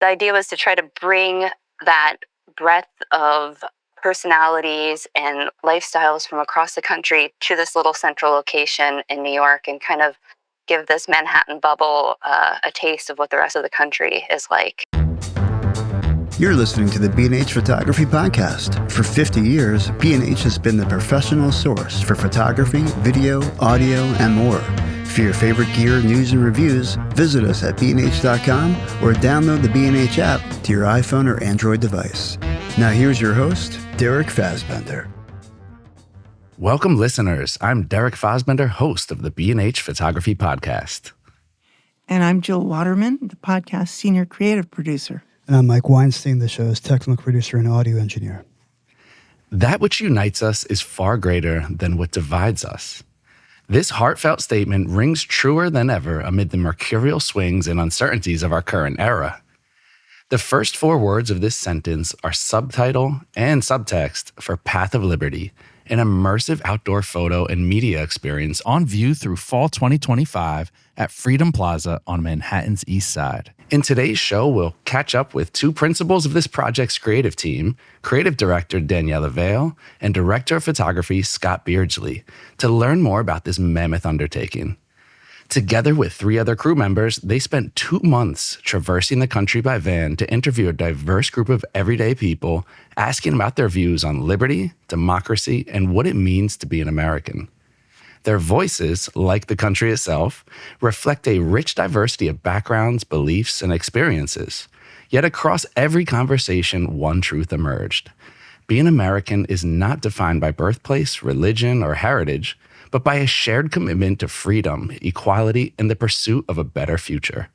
The idea was to try to bring that breadth of personalities and lifestyles from across the country to this little central location in New York and kind of give this Manhattan bubble a taste of what the rest of the country is like. You're listening to the B&H Photography Podcast. For 50 years, B&H has been the professional source for photography, video, audio, and more. For your favorite gear, news, and reviews, visit us at bnh.com or download the B&H app to your iPhone or Android device. Now here's your host, Derek Fassbender. Welcome, listeners. I'm Derek Fassbender, host of the B&H Photography Podcast. And I'm Jill Waterman, the podcast senior creative producer. And I'm Mike Weinstein, the show's technical producer and audio engineer. That which unites us is far greater than what divides us. This heartfelt statement rings truer than ever amid the mercurial swings and uncertainties of our current era. The first four words of this sentence are subtitle and subtext for Path of Liberty, an immersive outdoor photo and media experience on view through fall 2025 at Freedom Plaza on Manhattan's East Side. In today's show, we'll catch up with two principals of this project's creative team, creative director Daniella Vale and director of photography Scott Beardslee, to learn more about this mammoth undertaking. Together with three other crew members, they spent 2 months traversing the country by van to interview a diverse group of everyday people, asking about their views on liberty, democracy, and what it means to be an American. Their voices, like the country itself, reflect a rich diversity of backgrounds, beliefs, and experiences. Yet across every conversation, one truth emerged. Being American is not defined by birthplace, religion, or heritage, but by a shared commitment to freedom, equality, and the pursuit of a better future.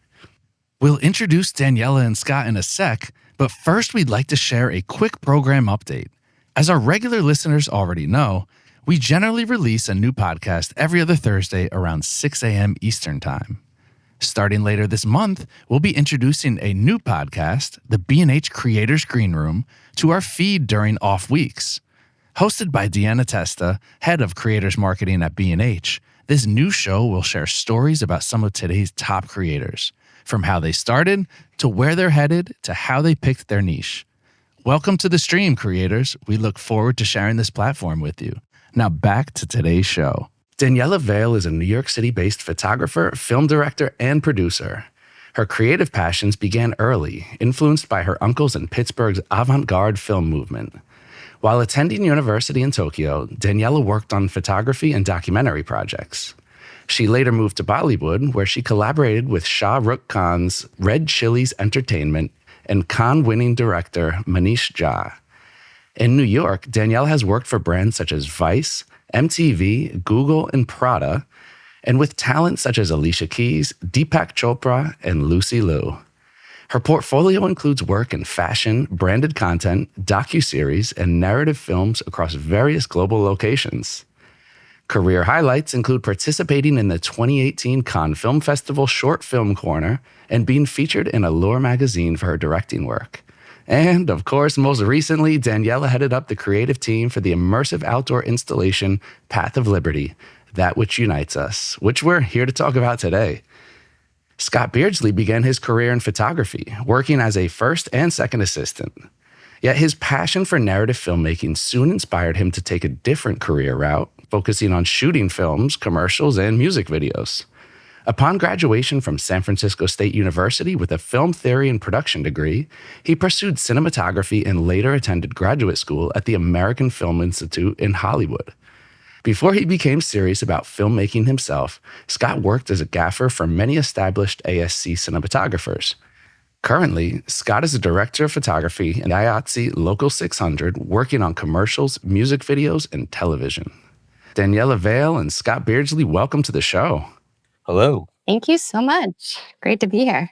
We'll introduce Daniella and Scott in a sec, but first we'd like to share a quick program update. As our regular listeners already know, we generally release a new podcast every other Thursday around 6 a.m. Eastern Time. Starting later this month, we'll be introducing a new podcast, the B&H Creators Green Room, to our feed during off weeks. Hosted by Deanna Testa, head of creators marketing at B&H, this new show will share stories about some of today's top creators, from how they started, to where they're headed, to how they picked their niche. Welcome to the stream, creators. We look forward to sharing this platform with you. Now back to today's show. Daniella Vale is a New York City-based photographer, film director, and producer. Her creative passions began early, influenced by her uncles in Pittsburgh's avant-garde film movement. While attending university in Tokyo, Daniella worked on photography and documentary projects. She later moved to Bollywood, where she collaborated with Shah Rukh Khan's Red Chillies Entertainment and Cannes-winning director Manish Jha. In New York, Daniella has worked for brands such as Vice, MTV, Google, and Prada, and with talent such as Alicia Keys, Deepak Chopra, and Lucy Liu. Her portfolio includes work in fashion, branded content, docuseries, and narrative films across various global locations. Career highlights include participating in the 2018 Cannes Film Festival Short Film Corner and being featured in Allure magazine for her directing work. And, of course, most recently, Daniella headed up the creative team for the immersive outdoor installation Path of Liberty, That Which Unites Us, which we're here to talk about today. Scott Beardslee began his career in photography, working as a first and second assistant. Yet his passion for narrative filmmaking soon inspired him to take a different career route, focusing on shooting films, commercials, and music videos. Upon graduation from San Francisco State University with a film theory and production degree, he pursued cinematography and later attended graduate school at the American Film Institute in Hollywood. Before he became serious about filmmaking himself, Scott worked as a gaffer for many established ASC cinematographers. Currently, Scott is a director of photography in IATSE Local 600, working on commercials, music videos, and television. Daniella Vale and Scott Beardslee, welcome to the show. Hello. Thank you so much. Great to be here.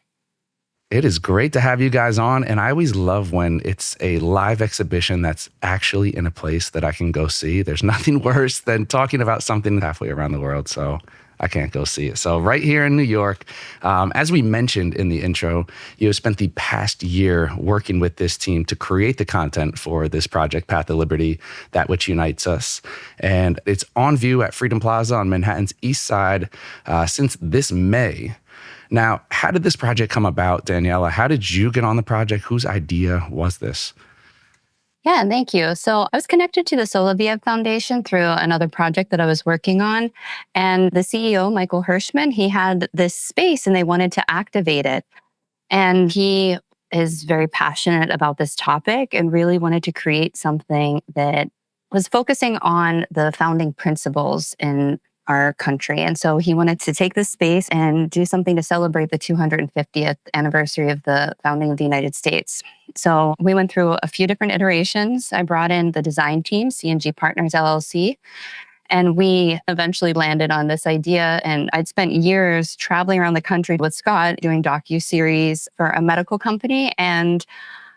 It is great to have you guys on, and I always love when it's a live exhibition that's actually in a place that I can go see. There's nothing worse than talking about something halfway around the world, so I can't go see it. So right here in New York, as we mentioned in the intro, you have spent the past year working with this team to create the content for this project, Path of Liberty, That Which Unites Us. And it's on view at Freedom Plaza on Manhattan's East Side since this May. Now, how did this project come about, Daniella? How did you get on the project? Whose idea was this? Yeah, thank you. So I was connected to the Soloviev Foundation through another project that I was working on. And the CEO, Michael Hirschman, he had this space and they wanted to activate it. And he is very passionate about this topic and really wanted to create something that was focusing on the founding principles in our country. And so he wanted to take this space and do something to celebrate the 250th anniversary of the founding of the United States. So we went through a few different iterations. I brought in the design team, C&G Partners LLC, and we eventually landed on this idea. And I'd spent years traveling around the country with Scott doing docuseries for a medical company. And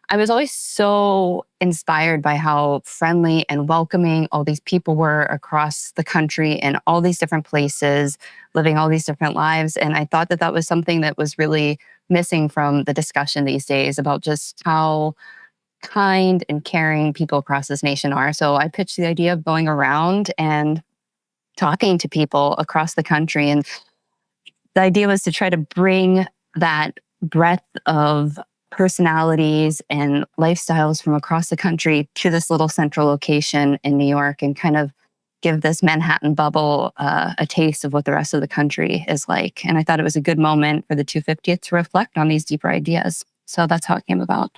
I was always so inspired by how friendly and welcoming all these people were across the country in all these different places, living all these different lives. And I thought that that was something that was really missing from the discussion these days about just how kind and caring people across this nation are. So I pitched the idea of going around and talking to people across the country. And the idea was to try to bring that breadth of personalities and lifestyles from across the country to this little central location in New York and kind of give this Manhattan bubble a taste of what the rest of the country is like. And I thought it was a good moment for the 250th to reflect on these deeper ideas. So that's how it came about.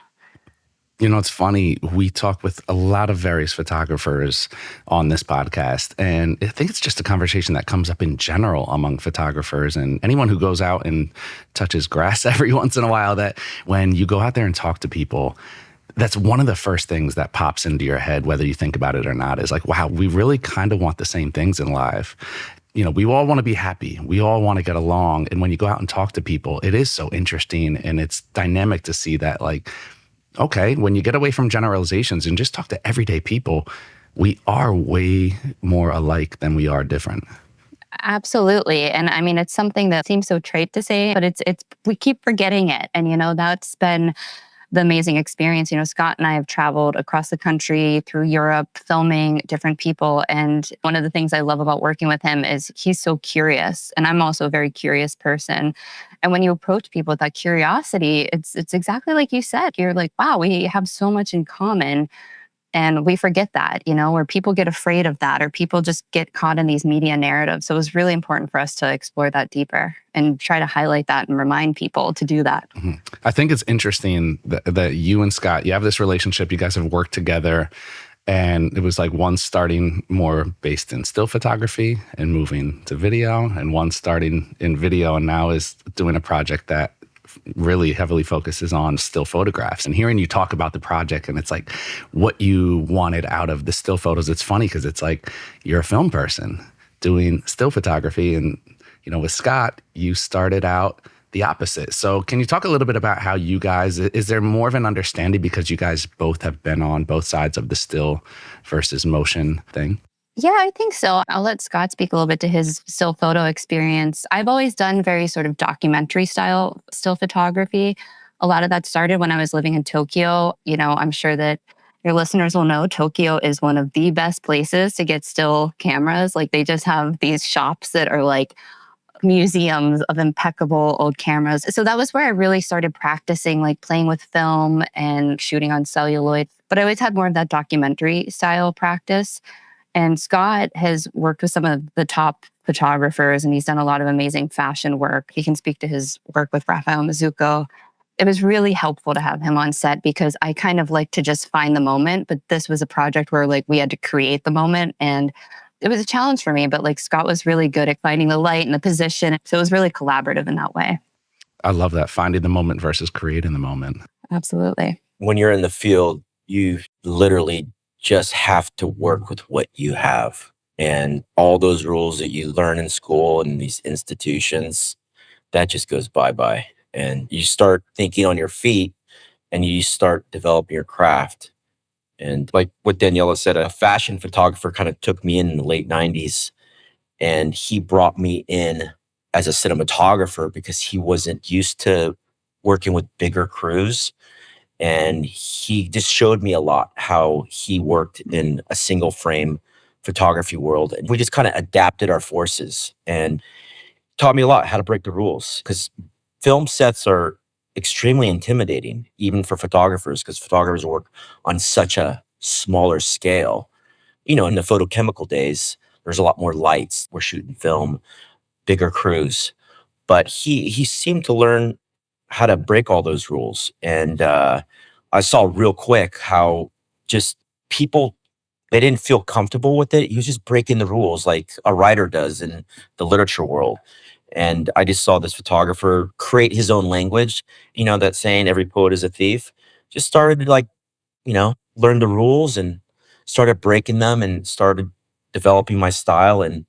You know, it's funny. We talk with a lot of various photographers on this podcast, and I think it's just a conversation that comes up in general among photographers and anyone who goes out and touches grass every once in a while, that when you go out there and talk to people, that's one of the first things that pops into your head, whether you think about it or not, is like, wow, we really kind of want the same things in life. You know, we all want to be happy. We all want to get along. And when you go out and talk to people, it is so interesting and it's dynamic to see that, like, okay, when you get away from generalizations and just talk to everyday people, we are way more alike than we are different. Absolutely. And I mean, it's something that seems so trite to say, but it's we keep forgetting it. And, you know, that's been the amazing experience. You know, Scott and I have traveled across the country through Europe, filming different people. And one of the things I love about working with him is he's so curious. And I'm also a very curious person. And when you approach people with that curiosity, it's exactly like you said. You're like, wow, we have so much in common. And we forget that, you know, or people get afraid of that, or people just get caught in these media narratives. So it was really important for us to explore that deeper and try to highlight that and remind people to do that. Mm-hmm. I think it's interesting that you and Scott, you have this relationship, you guys have worked together, and it was like one starting more based in still photography and moving to video, and one starting in video and now is doing a project that really heavily focuses on still photographs. And hearing you talk about the project and it's like what you wanted out of the still photos, it's funny because it's like you're a film person doing still photography. And, you know, with Scott, you started out the opposite. So can you talk a little bit about how you guys, is there more of an understanding because you guys both have been on both sides of the still versus motion thing? Yeah, I think so. I'll let Scott speak a little bit to his still photo experience. I've always done very sort of documentary style still photography. A lot of that started when I was living in Tokyo. You know, I'm sure that your listeners will know Tokyo is one of the best places to get still cameras. Like they just have these shops that are like museums of impeccable old cameras. So that was where I really started practicing, like playing with film and shooting on celluloid. But I always had more of that documentary style practice. And Scott has worked with some of the top photographers, and he's done a lot of amazing fashion work. He can speak to his work with Raphael Mizuko. It was really helpful to have him on set because I kind of like to just find the moment, but this was a project where like we had to create the moment, and it was a challenge for me, but like Scott was really good at finding the light and the position. So it was really collaborative in that way. I love that, finding the moment versus creating the moment. Absolutely. When you're in the field, you literally just have to work with what you have. And all those rules that you learn in school and these institutions, that just goes bye-bye. And you start thinking on your feet and you start developing your craft. And like what Daniella said, a fashion photographer kind of took me in the late 90s. And he brought me in as a cinematographer because he wasn't used to working with bigger crews. And he just showed me a lot how he worked in a single frame photography world. And we just kind of adapted our forces and taught me a lot how to break the rules. Because film sets are extremely intimidating, even for photographers, because photographers work on such a smaller scale. In the photochemical days, there's a lot more lights. We're shooting film, bigger crews. But he seemed to learn how to break all those rules. And I saw real quick how just people, they didn't feel comfortable with it. He was just breaking the rules like a writer does in the literature world. And I just saw this photographer create his own language. That saying, every poet is a thief. Just started to learn the rules and started breaking them and started developing my style and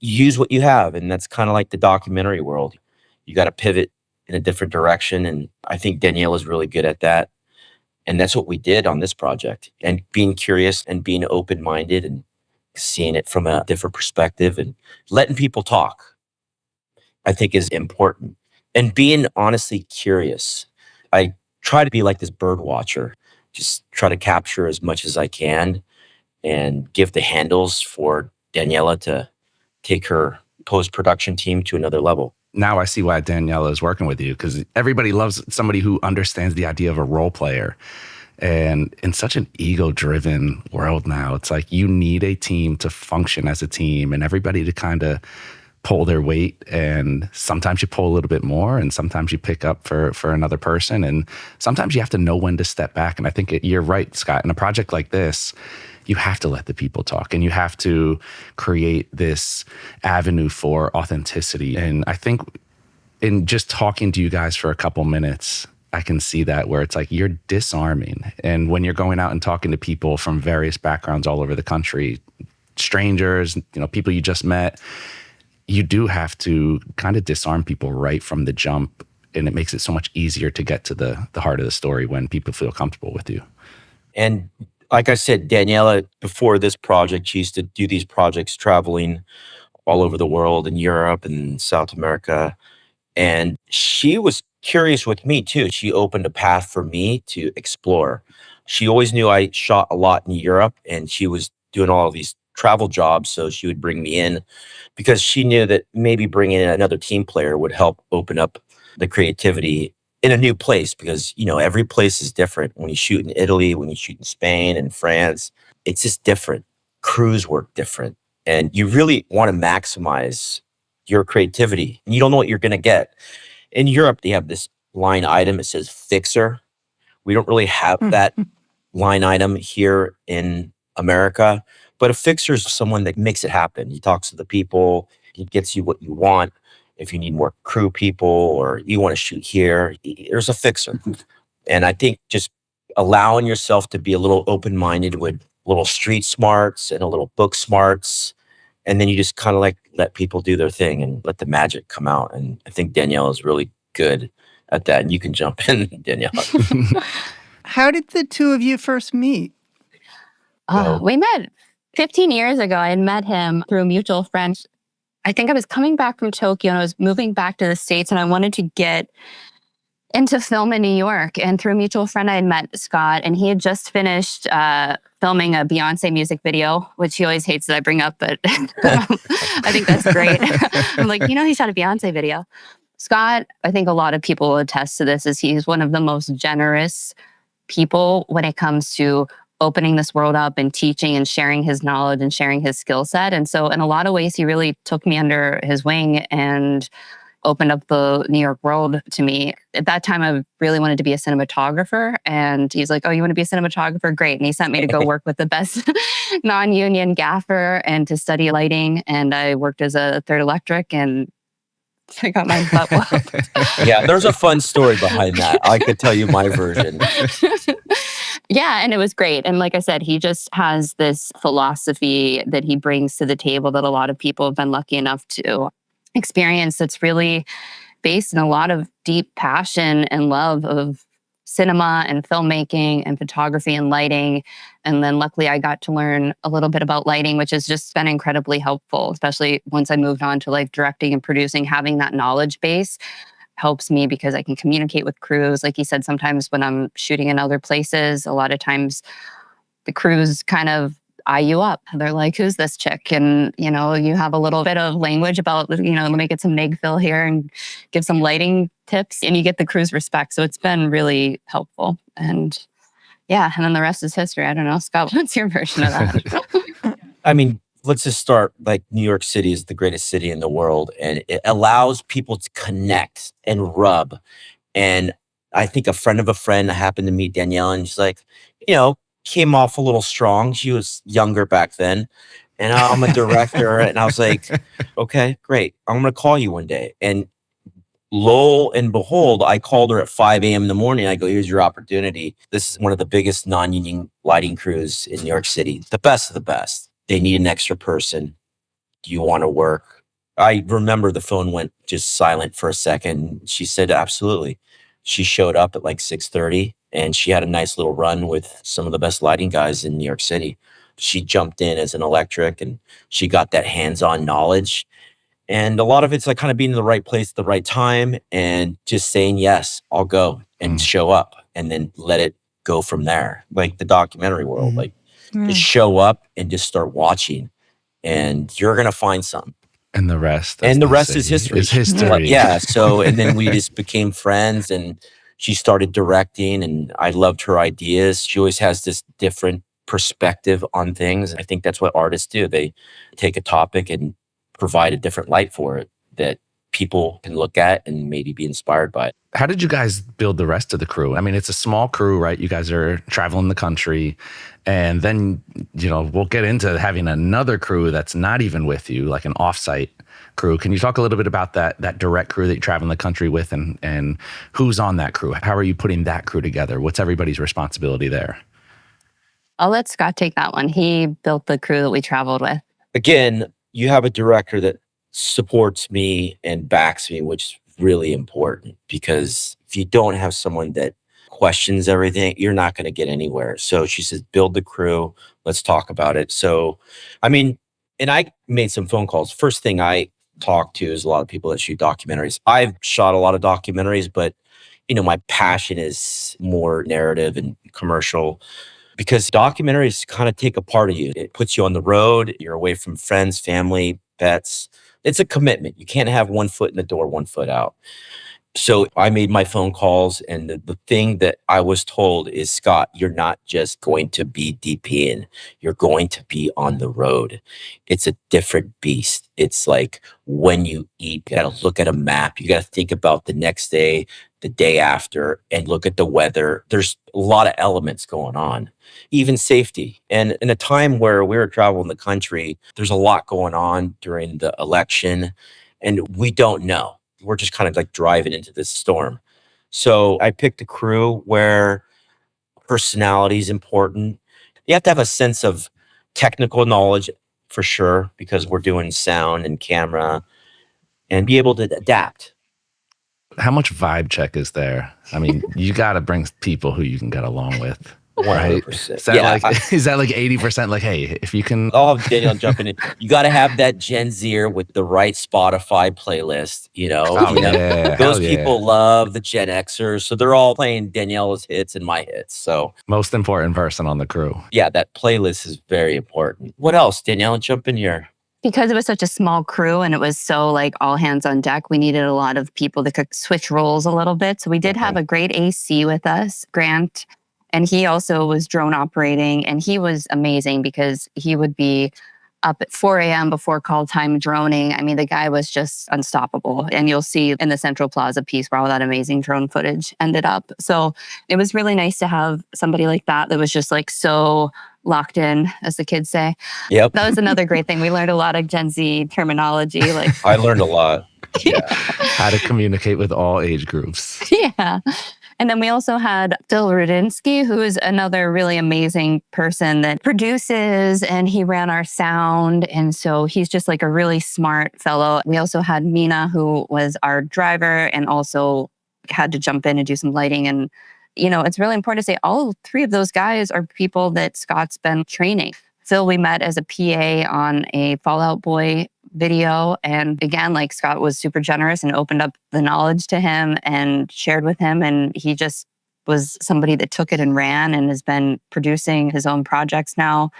use what you have. And that's kind of like the documentary world. You got to pivot in a different direction. And I think Danielle is really good at that. And that's what we did on this project. And being curious and being open-minded and seeing it from a different perspective and letting people talk, I think is important. And being honestly curious. I try to be like this bird watcher, just try to capture as much as I can and give the handles for Daniella to take her post-production team to another level. Now I see why Daniella is working with you, because everybody loves somebody who understands the idea of a role player. And in such an ego-driven world now, it's like you need a team to function as a team and everybody to kind of pull their weight. And sometimes you pull a little bit more and sometimes you pick up for another person. And sometimes you have to know when to step back. And I think you're right, Scott. In a project like this, you have to let the people talk and you have to create this avenue for authenticity. And I think in just talking to you guys for a couple minutes, I can see that where it's like you're disarming. And when you're going out and talking to people from various backgrounds all over the country, strangers, people you just met, you do have to kind of disarm people right from the jump. And it makes it so much easier to get to the heart of the story when people feel comfortable with you. And like I said, Daniella, before this project, she used to do these projects traveling all over the world in Europe and South America. And she was curious with me too. She opened a path for me to explore. She always knew I shot a lot in Europe and she was doing all of these travel jobs. So she would bring me in because she knew that maybe bringing in another team player would help open up the creativity in a new place, because every place is different. When you shoot in Italy, when you shoot in Spain and France, it's just different. Crews work different, and you really want to maximize your creativity, and you don't know what you're going to get. In Europe, they have this line item. It says fixer. We don't really have that line item here in America, but a fixer is someone that makes it happen. He talks to the people. He gets you what you want. If you need more crew people or you want to shoot here, there's a fixer. And I think just allowing yourself to be a little open-minded with little street smarts and a little book smarts. And then you just kind of like let people do their thing and let the magic come out. And I think Danielle is really good at that. And you can jump in, Danielle. How did the two of you first meet? We met 15 years ago. I had met him through a mutual friend. I think I was coming back from Tokyo and I was moving back to the States and I wanted to get into film in New York. And through a mutual friend, I had met Scott and he had just finished filming a Beyonce music video, which he always hates that I bring up, but I think that's great. I'm like, he shot a Beyonce video. Scott, I think a lot of people will attest to this, is he's one of the most generous people when it comes to opening this world up and teaching and sharing his knowledge and sharing his skill set. And so in a lot of ways, he really took me under his wing and opened up the New York world to me. At that time, I really wanted to be a cinematographer. And he's like, oh, you want to be a cinematographer? Great. And he sent me to go work with the best non-union gaffer and to study lighting. And I worked as a third electric and I got my butt whooped. Yeah, there's a fun story behind that. I could tell you my version. Yeah, and it was great. And like I said, he just has this philosophy that he brings to the table that a lot of people have been lucky enough to experience, that's really based in a lot of deep passion and love of cinema and filmmaking and photography and lighting. And then luckily I got to learn a little bit about lighting, which has just been incredibly helpful, especially once I moved on to like directing and producing. Having that knowledge base helps me because I can communicate with crews. Like you said, sometimes when I'm shooting in other places, a lot of times the crews kind of eye you up. They're like, who's this chick? And, you have a little bit of language about, let me get some neg fill here and give some lighting tips, and you get the crew's respect. So it's been really helpful. And yeah, and then the rest is history. I don't know, Scott, what's your version of that? I mean, let's just start like New York City is the greatest city in the world, and it allows people to connect and rub. And I think a friend of a friend happened to meet Danielle, and she's like, came off a little strong. She was younger back then. And I'm a director. And I was like, okay, great. I'm going to call you one day. And lo and behold, I called her at 5 a.m. in the morning. I go, here's your opportunity. This is one of the biggest non-union lighting crews in New York City. The best of the best. They need an extra person. Do you want to work? I remember the phone went just silent for a second. She said, absolutely. She showed up at like 6:30 and she had a nice little run with some of the best lighting guys in New York City. She jumped in as an electric and she got that hands-on knowledge. And a lot of it's like kind of being in the right place at the right time and just saying, yes, I'll go and show up and then let it go from there. Like the documentary world, like just show up and just start watching and you're going to find something. And the rest. And the rest is history. Is history. Yeah. So, and then we just became friends and she started directing and I loved her ideas. She always has this different perspective on things. I think that's what artists do. They take a topic and provide a different light for it that people can look at and maybe be inspired by it. How did you guys build the rest of the crew? I mean, it's a small crew, right? You guys are traveling the country. And then, we'll get into having another crew that's not even with you, like an offsite crew. Can you talk a little bit about that direct crew that you travel in the country with and who's on that crew? How are you putting that crew together? What's everybody's responsibility there? I'll let Scott take that one. He built the crew that we traveled with. Again, you have a director that supports me and backs me, which is really important because if you don't have someone that questions everything, you're not going to get anywhere. So she says, build the crew. Let's talk about it. So, and I made some phone calls. First thing I talked to is a lot of people that shoot documentaries. I've shot a lot of documentaries, but my passion is more narrative and commercial because documentaries kind of take a part of you. It puts you on the road. You're away from friends, family, pets. It's a commitment. You can't have one foot in the door, one foot out. So I made my phone calls and the thing that I was told is, Scott, you're not just going to be DPing, you're going to be on the road. It's a different beast. It's like when you eat, you got to look at a map. You got to think about the next day, the day after, and look at the weather. There's a lot of elements going on, even safety. And in a time where we were traveling the country, there's a lot going on during the election and we don't know. We're just kind of like driving into this storm. So I picked a crew where personality is important. You have to have a sense of technical knowledge for sure, because we're doing sound and camera and be able to adapt. How much vibe check is there? I mean, you got to bring people who you can get along with. Right? 100%. Is that like 80%? Like, hey, if you can. Oh, Daniel jumping in. You got to have that Gen Zer with the right Spotify playlist. Those people love the Gen Xers, so they're all playing Daniella's hits and my hits. So most important person on the crew. Yeah, that playlist is very important. What else, Daniella? Jump in here. Because it was such a small crew and it was so like all hands on deck, we needed a lot of people that could switch roles a little bit. So we did have a great AC with us, Grant. And he also was drone operating and he was amazing because he would be up at 4 a.m. before call time droning. I mean, the guy was just unstoppable. And you'll see in the Central Plaza piece where all that amazing drone footage ended up. So it was really nice to have somebody like that was just like so locked in, as the kids say. Yep. That was another great thing. We learned a lot of Gen Z terminology. Like I learned a lot. Yeah. How to communicate with all age groups. Yeah. And then we also had Phil Rudinsky, who is another really amazing person that produces and he ran our sound. And so he's just like a really smart fellow. We also had Mina, who was our driver and also had to jump in and do some lighting. And, it's really important to say all three of those guys are people that Scott's been training. Phil, we met as a PA on a Fall Out Boy video. And again, like Scott was super generous and opened up the knowledge to him and shared with him. And he just was somebody that took it and ran and has been producing his own projects now.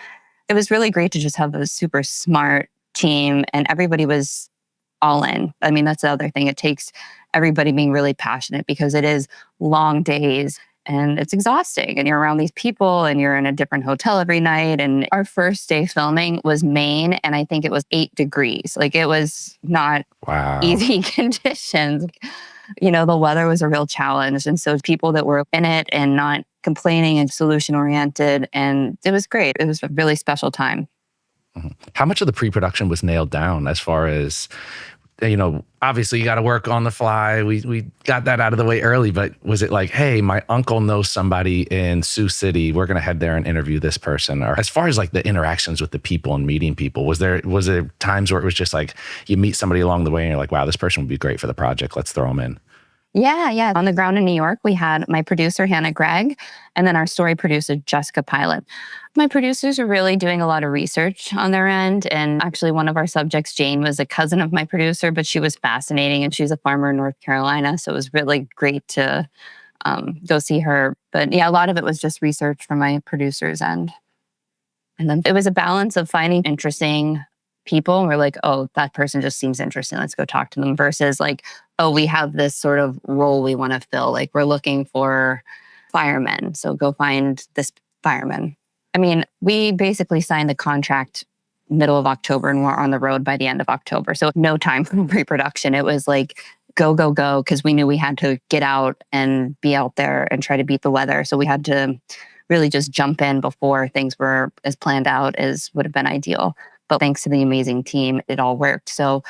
it was really great to just have a super smart team and everybody was all in. I mean, that's the other thing. It takes everybody being really passionate because it is long days and it's exhausting. And you're around these people and you're in a different hotel every night. And our first day filming was Maine, and I think it was 8 degrees. Like, it was not Wow. easy conditions. The weather was a real challenge. And so people that were in it and not complaining and solution oriented, and it was great. It was a really special time. How much of the pre-production was nailed down as far as, obviously you got to work on the fly. We got that out of the way early, but was it like, hey, my uncle knows somebody in Sioux City, we're going to head there and interview this person? Or as far as like the interactions with the people and meeting people, was there times where it was just like you meet somebody along the way and you're like, wow, this person would be great for the project, let's throw them in? Yeah. On the ground in New York, we had my producer, Hannah Gregg, and then our story producer, Jessica Pilot. My producers are really doing a lot of research on their end. And actually, one of our subjects, Jane, was a cousin of my producer, but she was fascinating. And she's a farmer in North Carolina. So it was really great to go see her. But yeah, a lot of it was just research from my producer's end. And then it was a balance of finding interesting people. We're like, oh, that person just seems interesting, let's go talk to them, versus like, oh, we have this sort of role we want to fill. Like, we're looking for firemen, so go find this fireman. I mean, we basically signed the contract middle of October and we're on the road by the end of October. So no time for pre-production. It was like, go, because we knew we had to get out and be out there and try to beat the weather. So we had to really just jump in before things were as planned out as would have been ideal. But thanks to the amazing team, it all worked. So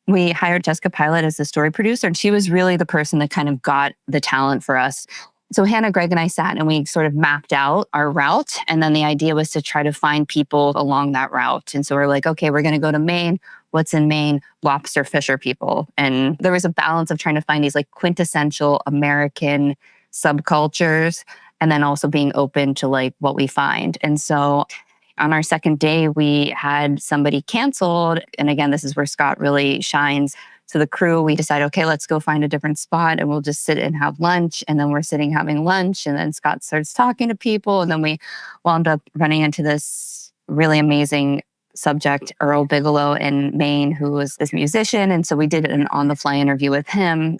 we hired Jessica Pilot as the story producer, and she was really the person that kind of got the talent for us. So Hannah, Gregg, and I sat and we sort of mapped out our route. And then the idea was to try to find people along that route. And so we're like, okay, we're going to go to Maine. What's in Maine? Lobster fisher people. And there was a balance of trying to find these like quintessential American subcultures, and then also being open to like what we find. And so on our second day, we had somebody canceled. And again, this is where Scott really shines. So the crew, we decided, okay, let's go find a different spot and we'll just sit and have lunch. And then we're sitting having lunch. And then Scott starts talking to people. And then we wound up running into this really amazing subject, Earl Bigelow in Maine, who was this musician. And so we did an on-the-fly interview with him.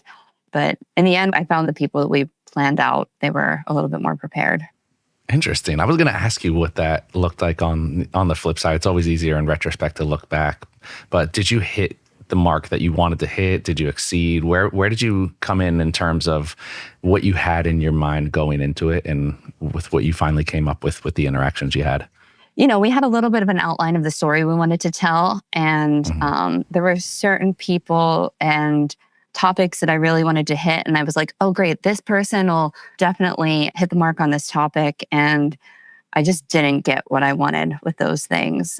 But in the end, I found the people that we planned out, they were a little bit more prepared. Interesting. I was going to ask you what that looked like on the flip side. It's always easier in retrospect to look back. But did you hit the mark that you wanted to hit? Did you exceed? Where did you come in terms of what you had in your mind going into it and with what you finally came up with the interactions you had? We had a little bit of an outline of the story we wanted to tell. And there were certain people and topics that I really wanted to hit. And I was like, oh, great, this person will definitely hit the mark on this topic. And I just didn't get what I wanted with those things,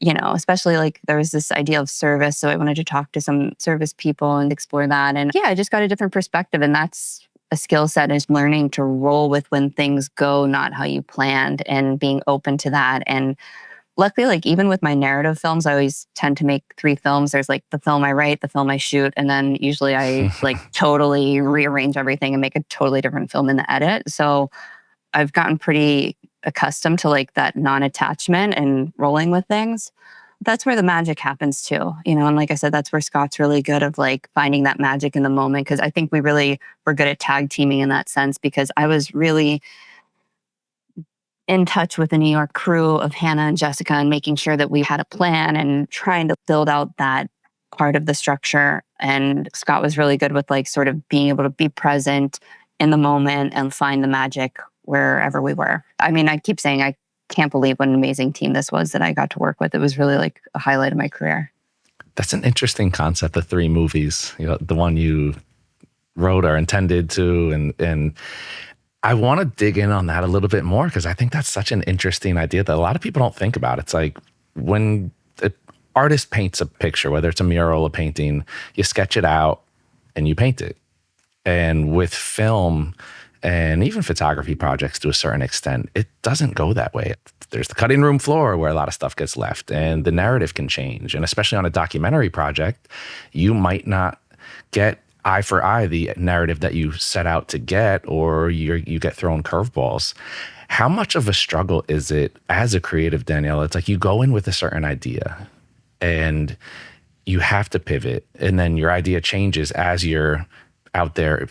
especially like there was this idea of service. So I wanted to talk to some service people and explore that. And yeah, I just got a different perspective. And that's a skill set, is learning to roll with when things go not how you planned and being open to that. And luckily, like even with my narrative films, I always tend to make 3 films. There's like the film I write, the film I shoot, and then usually I like totally rearrange everything and make a totally different film in the edit. So I've gotten pretty accustomed to like that non-attachment and rolling with things. That's where the magic happens too, and like I said, that's where Scott's really good of like finding that magic in the moment. Cause I think we really were good at tag teaming in that sense, because I was really in touch with the New York crew of Hannah and Jessica and making sure that we had a plan and trying to build out that part of the structure. And Scott was really good with like sort of being able to be present in the moment and find the magic wherever we were. I mean, I keep saying I can't believe what an amazing team this was that I got to work with. It was really like a highlight of my career. That's an interesting concept, the 3 movies, the one you wrote or intended to, and I want to dig in on that a little bit more, because I think that's such an interesting idea that a lot of people don't think about. It's like when an artist paints a picture, whether it's a mural, a painting, you sketch it out and you paint it. And with film and even photography projects to a certain extent, it doesn't go that way. There's the cutting room floor where a lot of stuff gets left and the narrative can change. And especially on a documentary project, you might not get eye for eye the narrative that you set out to get, or you get thrown curveballs. How much of a struggle is it as a creative, Daniella? It's like you go in with a certain idea and you have to pivot, and then your idea changes as you're out there,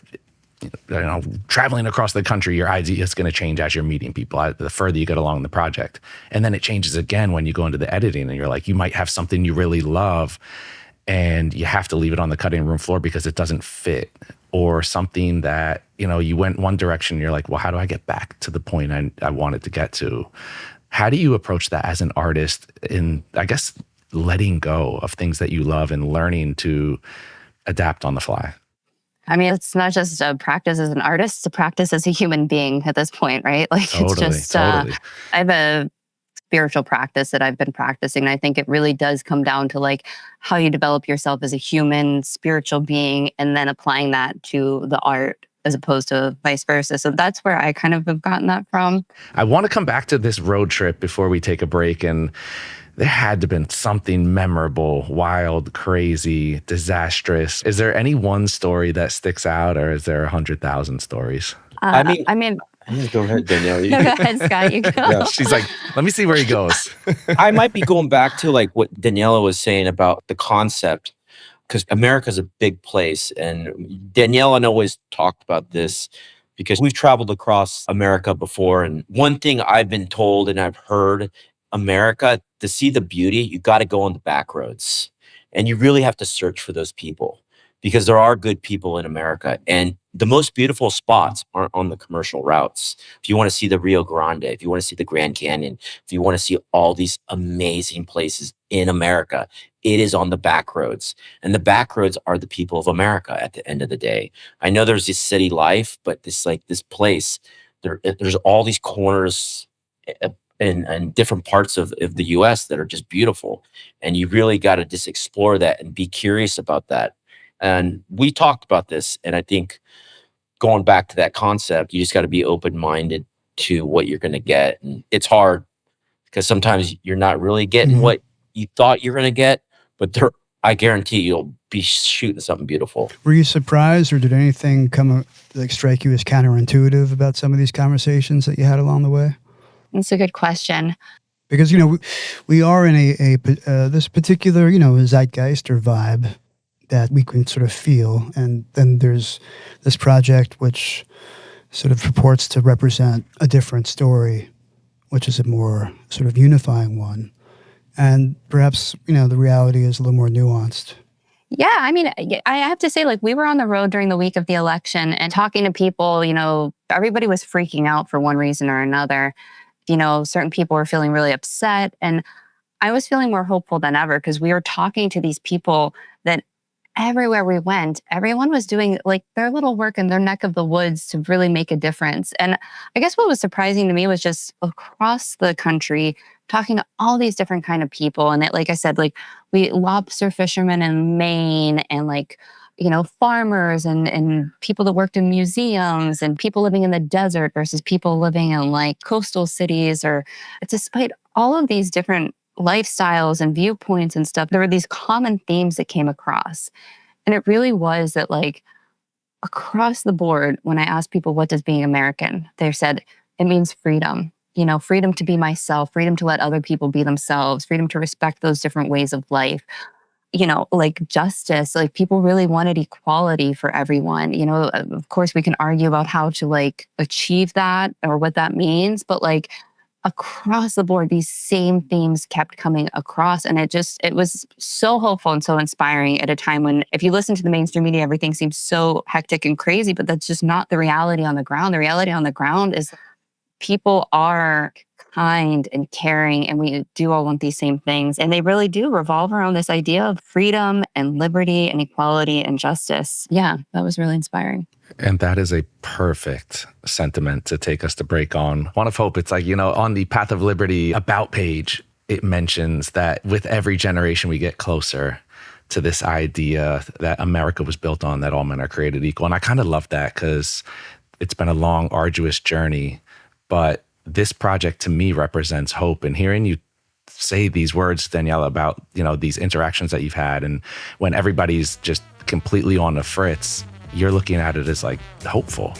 traveling across the country. Your idea is going to change as you're meeting people, the further you get along in the project. And then it changes again when you go into the editing, and you're like, you might have something you really love and you have to leave it on the cutting room floor because it doesn't fit, or something that, you went one direction and you're like, well, how do I get back to the point I wanted to get to? How do you approach that as an artist in, I guess, letting go of things that you love and learning to adapt on the fly? I mean, it's not just a practice as an artist, it's a practice as a human being at this point, right? Like Totally, it's just, totally. I have a spiritual practice that I've been practicing. And I think it really does come down to like how you develop yourself as a human, spiritual being, and then applying that to the art as opposed to vice versa. So that's where I kind of have gotten that from. I want to come back to this road trip before we take a break. And there had to have been something memorable, wild, crazy, disastrous. Is there any one story that sticks out, or is there 100,000 stories? I mean, go ahead, Danielle. Go ahead, Scott. You go. Yeah. She's like, let me see where he goes. I might be going back to like what Daniella was saying about the concept, because America's a big place. And Daniella and I always talked about this because we've traveled across America before. And one thing I've been told and I've heard, America, to see the beauty, you got to go on the back roads. And you really have to search for those people, because there are good people in America. And the most beautiful spots aren't on the commercial routes. If you want to see the Rio Grande, if you want to see the Grand Canyon, if you want to see all these amazing places in America, it is on the back roads. And the back roads are the people of America at the end of the day. I know there's this city life, but this place, there's all these corners and different parts of the US that are just beautiful. And you really got to just explore that and be curious about that. And we talked about this, and I think going back to that concept, you just got to be open-minded to what you're going to get. And it's hard because sometimes you're not really getting what you thought you're going to get, but I guarantee you'll be shooting something beautiful. Were you surprised, or did anything strike you as counterintuitive about some of these conversations that you had along the way? That's a good question. Because, we are in this particular, zeitgeist or vibe that we can sort of feel. And then there's this project which sort of purports to represent a different story, which is a more sort of unifying one. And perhaps, the reality is a little more nuanced. Yeah, I mean, I have to say, like, we were on the road during the week of the election and talking to people, everybody was freaking out for one reason or another. Certain people were feeling really upset. And I was feeling more hopeful than ever because we were talking to these people that everywhere we went, everyone was doing like their little work in their neck of the woods to really make a difference. And I guess what was surprising to me was just across the country, talking to all these different kind of people. And like I said, like we lobster fishermen in Maine and farmers and people that worked in museums and people living in the desert versus people living in like coastal cities, or despite all of these different lifestyles and viewpoints and stuff, there were these common themes that came across. And it really was that like across the board, when I asked people, what does being American? They said, it means freedom, freedom to be myself, freedom to let other people be themselves, freedom to respect those different ways of life, like justice, like people really wanted equality for everyone. Of course we can argue about how to like achieve that or what that means, but like across the board, these same themes kept coming across. And it was so hopeful and so inspiring at a time when, if you listen to the mainstream media, everything seems so hectic and crazy, but that's just not the reality on the ground. The reality on the ground is people are kind and caring, and we do all want these same things. And they really do revolve around this idea of freedom and liberty and equality and justice. Yeah, that was really inspiring. And that is a perfect sentiment to take us to break on. One of hope, it's like, on the Path of Liberty about page, it mentions that with every generation we get closer to this idea that America was built on, that all men are created equal. And I kind of love that because it's been a long, arduous journey. But this project to me represents hope. And hearing you say these words, Daniella, about, these interactions that you've had, and when everybody's just completely on the fritz, you're looking at it as like hopeful.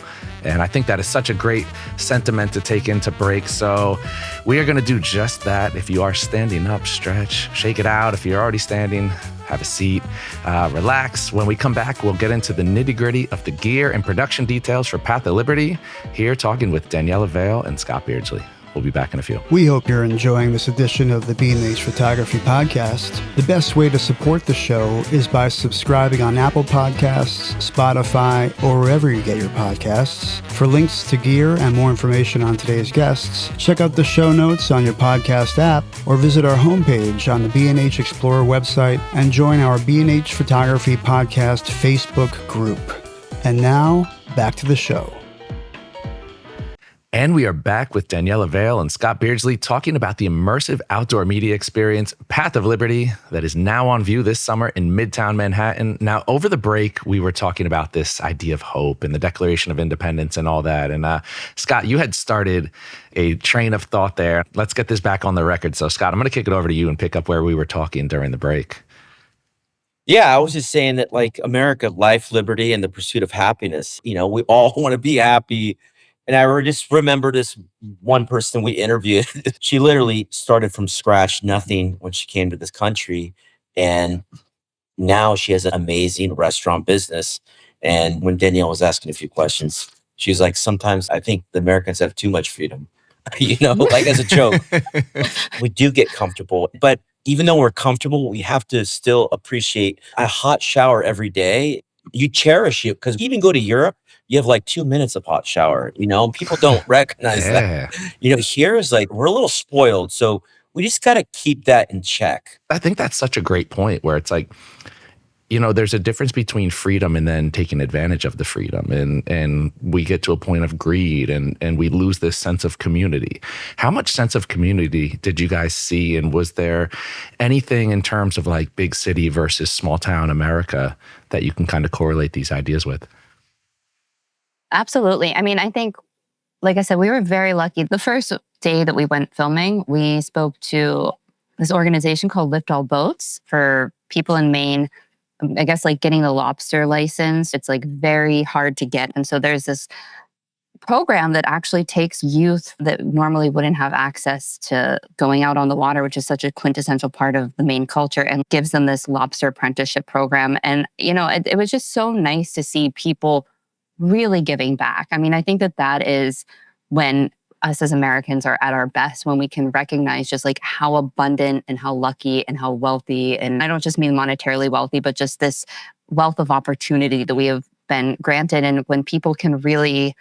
And I think that is such a great sentiment to take into break. So we are going to do just that. If you are standing up, stretch, shake it out. If you're already standing, have a seat, relax. When we come back, we'll get into the nitty gritty of the gear and production details for Path of Liberty, here talking with Daniella Vale and Scott Beardslee. We'll be back in a few. We hope you're enjoying this edition of the B&H Photography Podcast. The best way to support the show is by subscribing on Apple Podcasts, Spotify, or wherever you get your podcasts. For links to gear and more information on today's guests, check out the show notes on your podcast app or visit our homepage on the B&H Explorer website and join our B&H Photography Podcast Facebook group. And now, back to the show. And we are back with Daniella Vale and Scott Beardslee talking about the immersive outdoor media experience, Path of Liberty, that is now on view this summer in Midtown Manhattan. Now, over the break, we were talking about this idea of hope and the Declaration of Independence and all that. And Scott, you had started a train of thought there. Let's get this back on the record. So, Scott, I'm going to kick it over to you and pick up where we were talking during the break. Yeah, I was just saying that, like, America, life, liberty, and the pursuit of happiness. We all want to be happy. And I just remember this one person we interviewed. She literally started from scratch, nothing, when she came to this country. And now she has an amazing restaurant business. And when Danielle was asking a few questions, she was like, sometimes I think the Americans have too much freedom, like as a joke. We do get comfortable. But even though we're comfortable, we have to still appreciate a hot shower every day. You cherish it, because even go to Europe, you have like 2 minutes of hot shower, people don't recognize that. Here is like, we're a little spoiled. So we just got to keep that in check. I think that's such a great point where it's like, there's a difference between freedom and then taking advantage of the freedom. And we get to a point of greed and we lose this sense of community. How much sense of community did you guys see? And was there anything in terms of like big city versus small town America that you can kind of correlate these ideas with? Absolutely. I mean, I think, like I said, we were very lucky. The first day that we went filming, we spoke to this organization called Lift All Boats for people in Maine. I guess like getting the lobster license, it's like very hard to get. And so there's this program that actually takes youth that normally wouldn't have access to going out on the water, which is such a quintessential part of the Maine culture, and gives them this lobster apprenticeship program. And, it was just so nice to see people really giving back. I mean, I think that is when us as Americans are at our best, when we can recognize just like how abundant and how lucky and how wealthy, and I don't just mean monetarily wealthy, but just this wealth of opportunity that we have been granted. And when people can really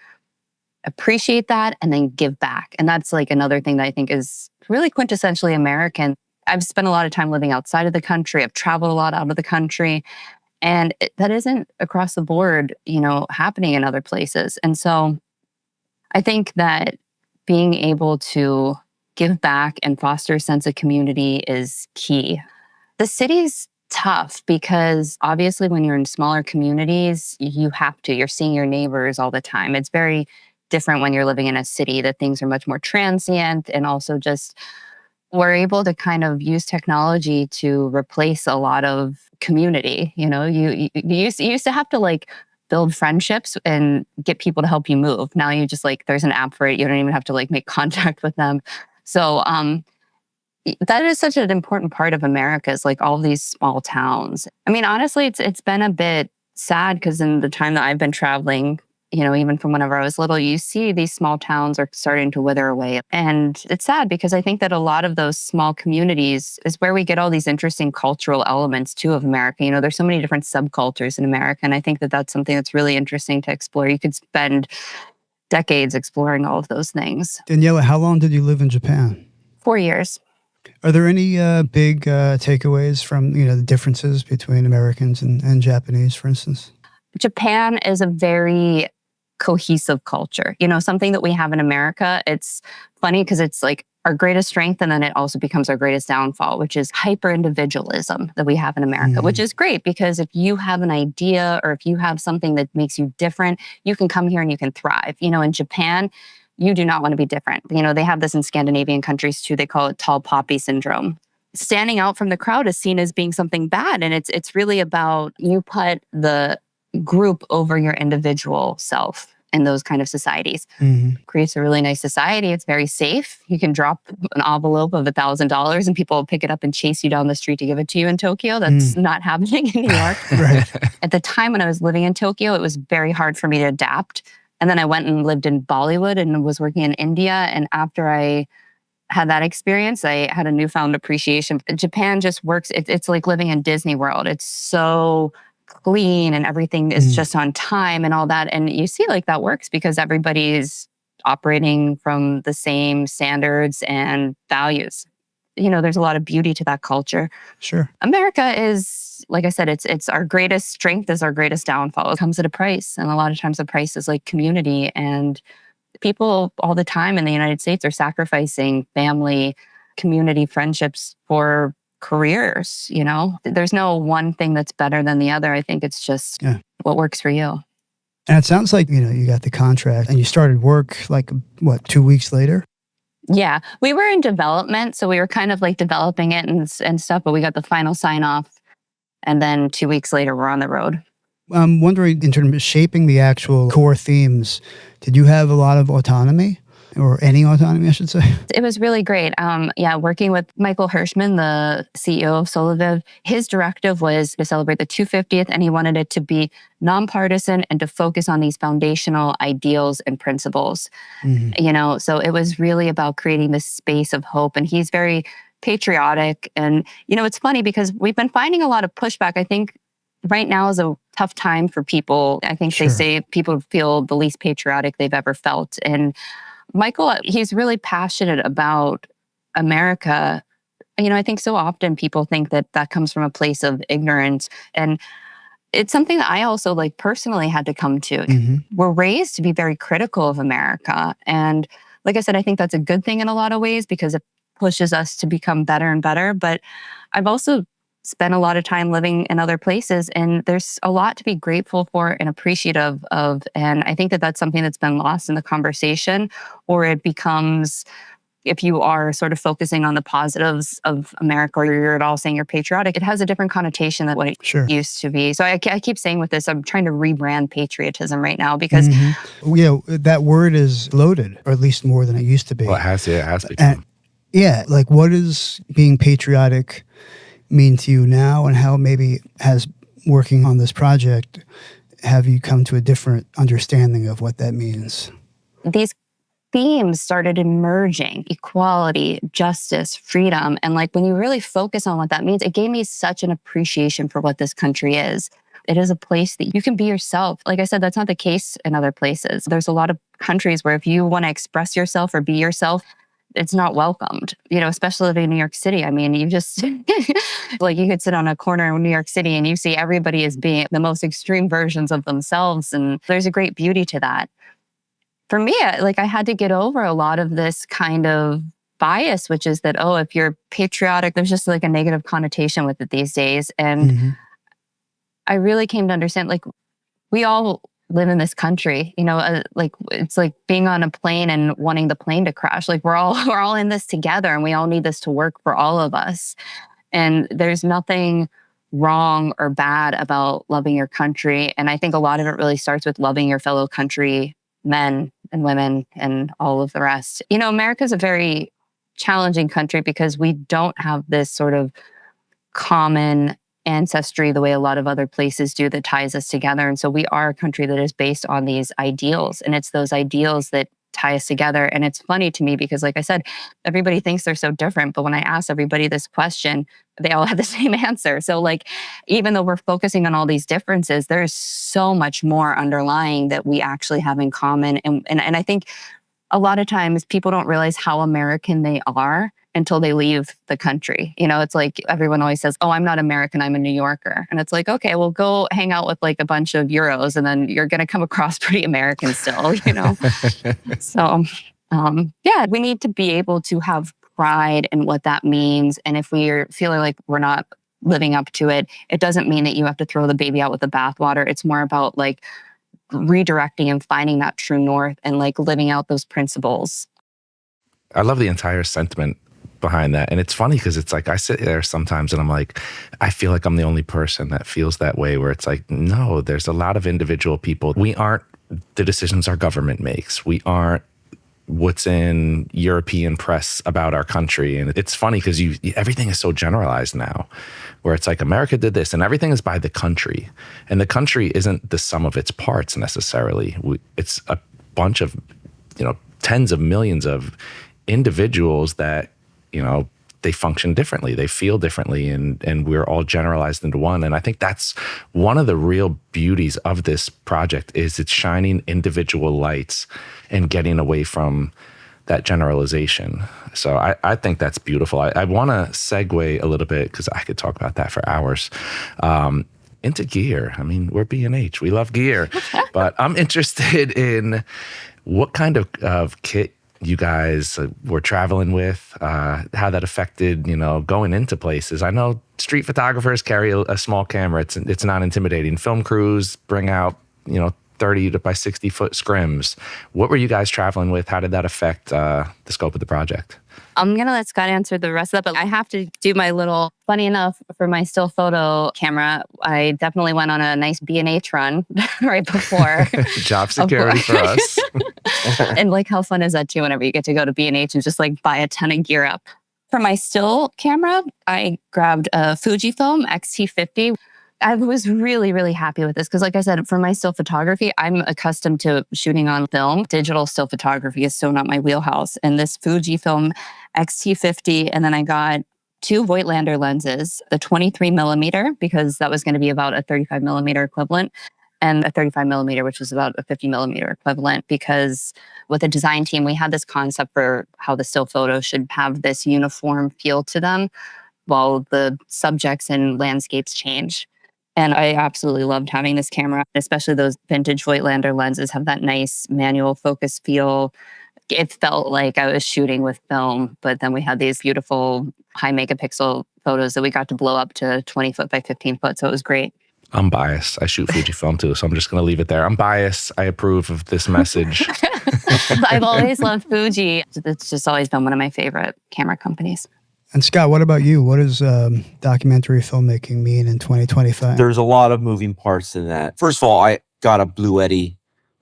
appreciate that and then give back. And that's like another thing that I think is really quintessentially American. I've spent a lot of time living outside of the country. I've traveled a lot out of the country. And that isn't across the board, happening in other places. And so I think that being able to give back and foster a sense of community is key. The city's tough because obviously when you're in smaller communities, you're seeing your neighbors all the time. It's very different when you're living in a city, that things are much more transient, and also just we're able to kind of use technology to replace a lot of community. You used to have to like build friendships and get people to help you move. Now you just like, there's an app for it. You don't even have to like make contact with them. So that is such an important part of America, is like all these small towns. I mean, honestly, it's been a bit sad because in the time that I've been traveling, even from whenever I was little, you see these small towns are starting to wither away. And it's sad because I think that a lot of those small communities is where we get all these interesting cultural elements too of America. There's so many different subcultures in America. And I think that that's something that's really interesting to explore. You could spend decades exploring all of those things. Daniella, how long did you live in Japan? 4 years. Are there any big takeaways from, the differences between Americans and Japanese, for instance? Japan is a very cohesive culture. Something that we have in America, it's funny because it's like our greatest strength, and then it also becomes our greatest downfall, which is hyper-individualism that we have in America, which is great because if you have an idea or if you have something that makes you different, you can come here and you can thrive. In Japan, you do not want to be different. They have this in Scandinavian countries too. They call it tall poppy syndrome. standing out from the crowd is seen as being something bad. And it's really about you put the group over your individual self in those kind of societies. Creates a really nice society. It's very safe. You can drop an envelope of $1,000 and people will pick it up and chase you down the street to give it to you in Tokyo. That's not happening in New York. Right. At the time when I was living in Tokyo, it was very hard for me to adapt. And then I went and lived in Bollywood and was working in India. And after I had that experience, I had a newfound appreciation. Japan just works. It's like living in Disney World. It's so clean and everything is just on time and all that. And you see like that works because everybody's operating from the same standards and values. There's a lot of beauty to that culture. Sure. America is, like I said, it's our greatest strength is our greatest downfall. It comes at a price. And a lot of times the price is like community, and people all the time in the United States are sacrificing family, community, friendships for careers. There's no one thing that's better than the other. I think it's just what works for you. And it sounds like, you got the contract and you started work like, 2 weeks later? Yeah, we were in development. So we were kind of like developing it and stuff, but we got the final sign off. And then 2 weeks later, we're on the road. I'm wondering, in terms of shaping the actual core themes, did you have a lot of autonomy? Or any autonomy, I should say? It was really great. Working with Michael Hirschman, the CEO of Soloviv, his directive was to celebrate the 250th, and he wanted it to be nonpartisan and to focus on these foundational ideals and principles. So it was really about creating this space of hope. And he's very patriotic. And, it's funny because we've been finding a lot of pushback. I think right now is a tough time for people. I think they say people feel the least patriotic they've ever felt. And Michael, he's really passionate about America. I think so often people think that comes from a place of ignorance. And it's something that I also personally had to come to. We're raised to be very critical of America. And like I said, I think that's a good thing in a lot of ways because it pushes us to become better and better. But I've also spent a lot of time living in other places, and there's a lot to be grateful for and appreciative of. And I think that that's something that's been lost in the conversation, or it becomes, if you are sort of focusing on the positives of America, or you're at all saying you're patriotic, it has a different connotation than what it used to be. So I keep saying with this, I'm trying to rebrand patriotism right now because... that word is loaded, or at least more than it used to be. Well, it has become. And, what does being patriotic mean to you now, and how maybe has working on this project have you come to a different understanding of what that means? These themes started emerging: equality, justice, freedom. And when you really focus on what that means, it gave me such an appreciation for what this country is. It is a place that you can be yourself. Like I said, that's not the case in other places. There's a lot of countries where if you want to express yourself or be yourself, it's not welcomed, especially in New York City. I mean, you just, you could sit on a corner in New York City and you see everybody as being the most extreme versions of themselves. And there's a great beauty to that. For me, I had to get over a lot of this kind of bias, which is that, if you're patriotic, there's just a negative connotation with it these days. And I really came to understand, we all live in this country, it's like being on a plane and wanting the plane to crash. We're all in this together, and we all need this to work for all of us. And there's nothing wrong or bad about loving your country. And I think a lot of it really starts with loving your fellow country men and women and all of the rest. America's a very challenging country because we don't have this sort of common ancestry the way a lot of other places do that ties us together. And so we are a country that is based on these ideals, and it's those ideals that tie us together. And it's funny to me because, like I said, everybody thinks they're so different, but when I ask everybody this question, they all have the same answer. So even though we're focusing on all these differences, there's so much more underlying that we actually have in common. And I think a lot of times people don't realize how American they are until they leave the country. It's like everyone always says, I'm not American, I'm a New Yorker. And it's like, okay, well, go hang out with a bunch of Euros and then you're going to come across pretty American still, So, we need to be able to have pride in what that means. And if we're feeling like we're not living up to it, it doesn't mean that you have to throw the baby out with the bathwater. It's more about redirecting and finding that true north and living out those principles. I love the entire sentiment behind that. And it's funny because it's like I sit there sometimes and I'm like, I feel like I'm the only person that feels that way, where it's like, no, there's a lot of individual people. We aren't the decisions our government makes. We aren't what's in European press about our country. And it's funny because everything is so generalized now, where it's like America did this and everything is by the country. And the country isn't the sum of its parts necessarily. It's a bunch of, tens of millions of individuals that, they function differently, they feel differently, and we're all generalized into one. And I think that's one of the real beauties of this project is it's shining individual lights and getting away from that generalization. So I think that's beautiful. I want to segue a little bit, because I could talk about that for hours, into gear. I mean, we're B&H, we love gear, but I'm interested in what kind of kit you guys were traveling with, how that affected, going into places. I know street photographers carry a small camera. It's not intimidating. Film crews bring out, 30 by 60 foot scrims. What were you guys traveling with? How did that affect the scope of the project? I'm going to let Scott answer the rest of that, but I have to do my little, funny enough, for my still photo camera, I definitely went on a nice B&H run right before. Job security for us. And like, how fun is that too, whenever you get to go to B&H and just like buy a ton of gear up. For my still camera, I grabbed a Fujifilm X-T50. I was really, really happy with this because, like I said, for my still photography, I'm accustomed to shooting on film. Digital still photography is so not my wheelhouse. And this Fujifilm X-T50, and then I got 2 Voigtlander lenses, the 23 millimeter, because that was going to be about a 35 millimeter equivalent, and a 35 millimeter, which was about a 50 millimeter equivalent, because with the design team, we had this concept for how the still photos should have this uniform feel to them while the subjects and landscapes change. And I absolutely loved having this camera, especially those vintage Voigtlander lenses have that nice manual focus feel. It felt like I was shooting with film, but then we had these beautiful high megapixel photos that we got to blow up to 20 foot by 15 foot. So it was great. I'm biased. I shoot Fujifilm too, so I'm just going to leave it there. I'm biased. I approve of this message. I've always loved Fuji. It's just always been one of my favorite camera companies. And Scott, what about you? What does documentary filmmaking mean in 2025? There's a lot of moving parts in that. First of all, I got a Bluetti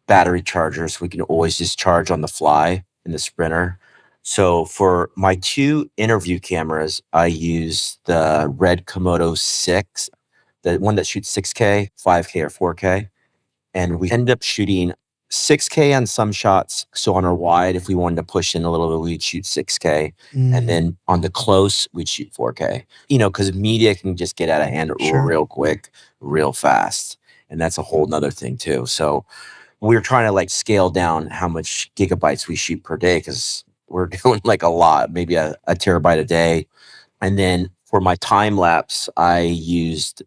battery charger, so we can always just charge on the fly in the Sprinter. So for my 2 interview cameras, I use the Red Komodo 6, the one that shoots 6K, 5K, or 4K. And we end up shooting 6K on some shots. So on our wide, if we wanted to push in a little bit, we'd shoot 6K. And then on the close, we'd shoot 4K. Because media can just get out of hand real quick, real fast. And that's a whole nother thing too. So we're trying to like scale down how much gigabytes we shoot per day, because we're doing like a lot, maybe a terabyte a day. And then for my time lapse, I used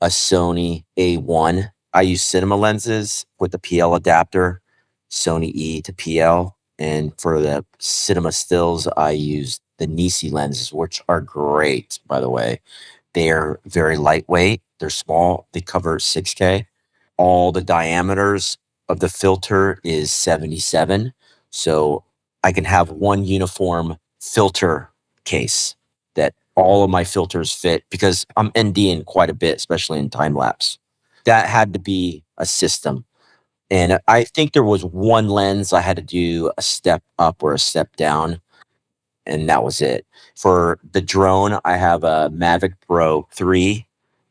a Sony A1. I use cinema lenses with the PL adapter, Sony E to PL. And for the cinema stills, I use the Nisi lenses, which are great, by the way. They're very lightweight. They're small. They cover 6K. All the diameters of the filter is 77. So I can have one uniform filter case that all of my filters fit, because I'm NDing quite a bit, especially in time lapse. That had to be a system. And I think there was one lens I had to do a step up or a step down, and that was it. For the drone, I have a Mavic Pro 3,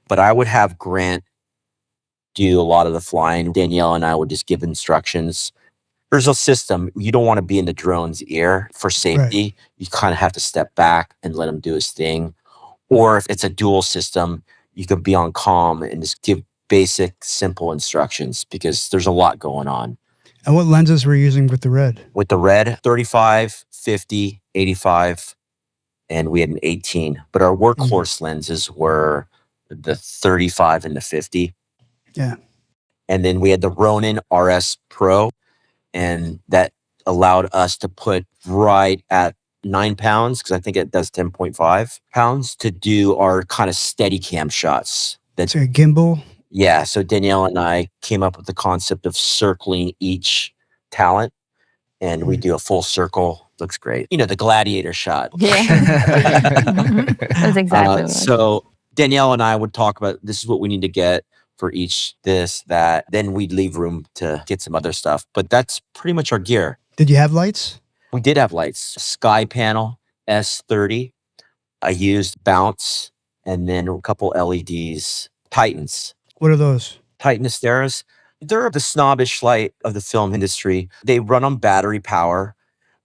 but I would have Grant do a lot of the flying. Danielle and I would just give instructions. There's a system. You don't want to be in the drone's ear for safety. Right. You kind of have to step back and let him do his thing. Or if it's a dual system, you could be on comm and just give basic, simple instructions, because there's a lot going on. And what lenses were you using with the Red? With the Red, 35, 50, 85, and we had an 18. But our workhorse lenses were the 35 and the 50. Yeah. And then we had the Ronin RS Pro, and that allowed us to put right at 9 pounds, because I think it does 10.5 pounds, to do our kind of steady cam shots. That's a gimbal? Yeah. So Danielle and I came up with the concept of circling each talent. and we do a full circle. Looks great. You know, the gladiator shot. Yeah. That's exactly what So Danielle and I would talk about, this is what we need to get for each, this, that. Then we'd leave room to get some other stuff. But that's pretty much our gear. Did you have lights? We did have lights. Sky panel, S30. I used Bounce, and then a couple LEDs. Titans. What are those? Titan Asteras. They're the snobbish light of the film industry. They run on battery power.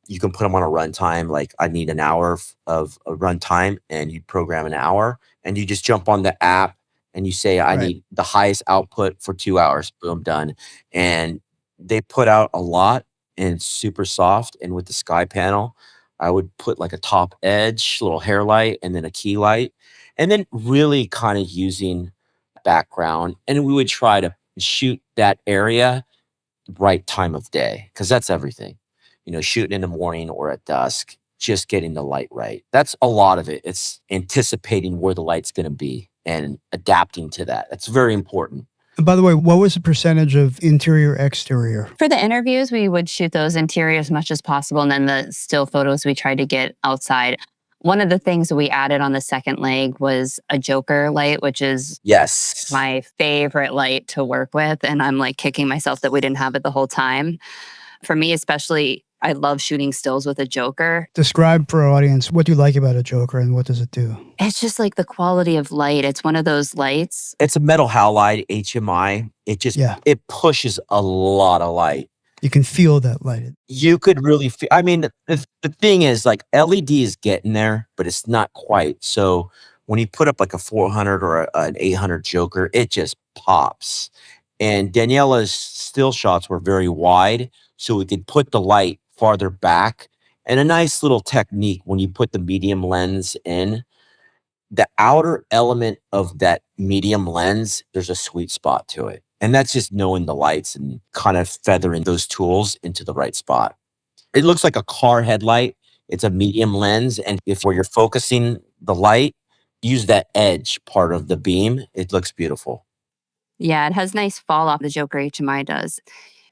You can put them on a runtime. Like, I need an hour of a runtime, and you program an hour, and you just jump on the app and you say, I need the highest output for 2 hours. Boom, done. And they put out a lot, and it's super soft. And with the sky panel, I would put like a top edge, little hair light, and then a key light, and then really kind of using background. And we would try to shoot that area right time of day, because that's everything. You know, shooting in the morning or at dusk, just getting the light right. That's a lot of it. It's anticipating where the light's going to be and adapting to that. That's very important. And by the way, what was the percentage of interior, exterior? For the interviews, we would shoot those interior as much as possible. And then the still photos we tried to get outside. One of the things that we added on the second leg was a Joker light, which is my favorite light to work with. And I'm like kicking myself that we didn't have it the whole time. For me, especially, I love shooting stills with a Joker. Describe for our audience, what do you like about a Joker and what does it do? It's just like the quality of light. It's one of those lights. It's a metal halide, HMI. It just, it pushes a lot of light. You can feel that light. You could really feel, I mean, the thing is, like, LED is getting there, but it's not quite. So when you put up like a 400 or an 800 Joker, it just pops. And Daniella's still shots were very wide, so we could put the light farther back. And a nice little technique, when you put the medium lens in, the outer element of that medium lens, there's a sweet spot to it. And that's just knowing the lights and kind of feathering those tools into the right spot. It looks like a car headlight. It's a medium lens. And if where you're focusing the light, use that edge part of the beam, it looks beautiful. Yeah, it has nice fall off, the Joker HMI does.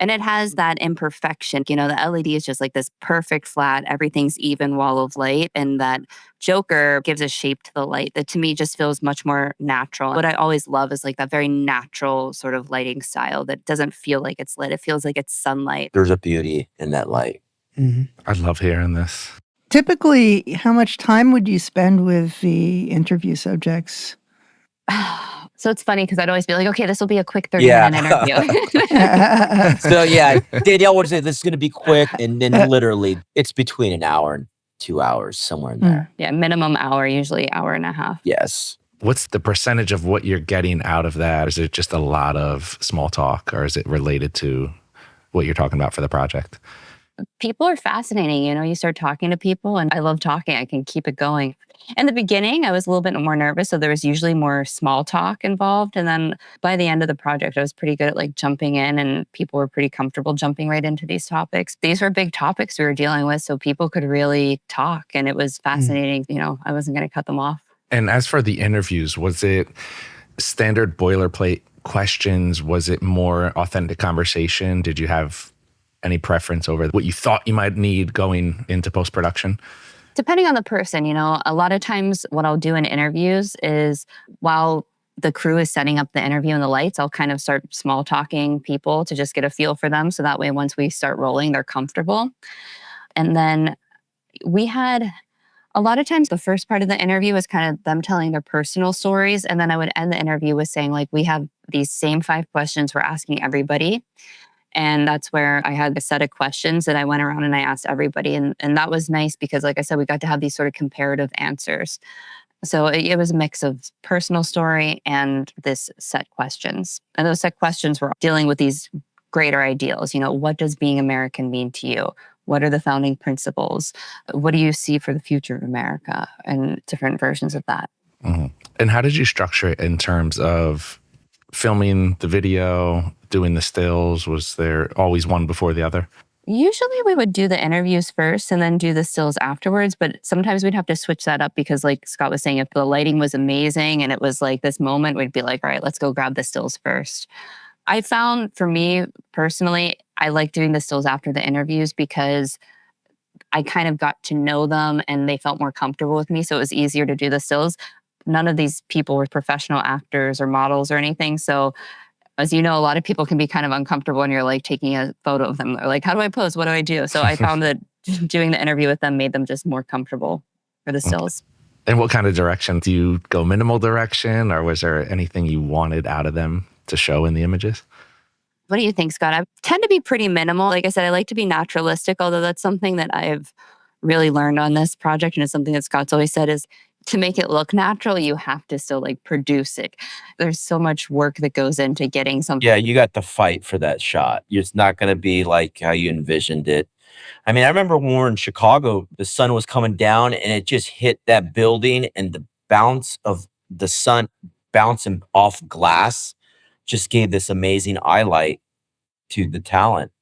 And it has that imperfection. You know, the LED is just like this perfect flat, everything's even wall of light. And that Joker gives a shape to the light that to me just feels much more natural. What I always love is like that very natural sort of lighting style that doesn't feel like it's lit. It feels like it's sunlight. There's a beauty in that light. Mm-hmm. I love hearing this. Typically, how much time would you spend with the interview subjects? So it's funny because I'd always be like, okay, this will be a quick 30-minute interview. So yeah, Danielle would say this is going to be quick. And then literally it's between an hour and 2 hours, somewhere in there. Yeah, minimum hour, usually hour and a half. Yes. What's the percentage of what you're getting out of that? Is it just a lot of small talk, or is it related to what you're talking about for the project? People are fascinating. You know, you start talking to people, and I love talking. I can keep it going. In the beginning, I was a little bit more nervous, so there was usually more small talk involved. And then by the end of the project, I was pretty good at like jumping in, and people were pretty comfortable jumping right into these topics. These were big topics we were dealing with, so people could really talk, and it was fascinating. You know, I wasn't going to cut them off. And as for the interviews, was it standard boilerplate questions? Was it more authentic conversation? Did you have any preference over what you thought you might need going into post-production? Depending on the person, you know, a lot of times what I'll do in interviews is while the crew is setting up the interview and the lights, I'll kind of start small talking people to just get a feel for them. So that way, once we start rolling, they're comfortable. And then we had a lot of times the first part of the interview was kind of them telling their personal stories. And then I would end the interview with saying, like, we have these same 5 questions we're asking everybody. And that's where I had a set of questions that I went around and I asked everybody. And that was nice because, like I said, we got to have these sort of comparative answers. So it was a mix of personal story and this set questions. And those set questions were dealing with these greater ideals. You know, what does being American mean to you? What are the founding principles? What do you see for the future of America? And different versions of that. Mm-hmm. And how did you structure it in terms of filming the video, doing the stills? Was there always one before the other? Usually we would do the interviews first and then do the stills afterwards, but sometimes we'd have to switch that up because, like Scott was saying, if the lighting was amazing and it was like this moment, we'd be like, all right, let's go grab the stills first. I found for me personally, I like doing the stills after the interviews because I kind of got to know them and they felt more comfortable with me. So it was easier to do the stills. None of these people were professional actors or models or anything. So as you know, a lot of people can be kind of uncomfortable when you're like taking a photo of them. They're like, how do I pose? What do I do? So I found that doing the interview with them made them just more comfortable for the stills. And what kind of direction? Do you go minimal direction, or was there anything you wanted out of them to show in the images? What do you think, Scott? I tend to be pretty minimal. Like I said, I like to be naturalistic, although that's something that I've really learned on this project. And it's something that Scott's always said is to make it look natural, you have to still like produce it. There's so much work that goes into getting something. Yeah, you got to fight for that shot. It's not going to be like how you envisioned it. I mean, I remember when we were in Chicago, the sun was coming down and it just hit that building, and the bounce of the sun bouncing off glass just gave this amazing highlight to the talent.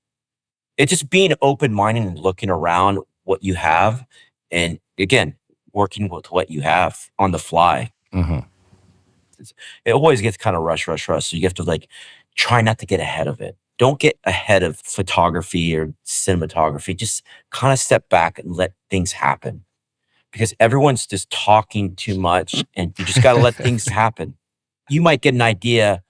It's just being open-minded and looking around what you have. And again, working with what you have on the fly. Mm-hmm. It always gets kind of rush. So you have to like try not to get ahead of it. Don't get ahead of photography or cinematography. Just kind of step back and let things happen, because everyone's just talking too much, and you just got to let things happen. You might get an idea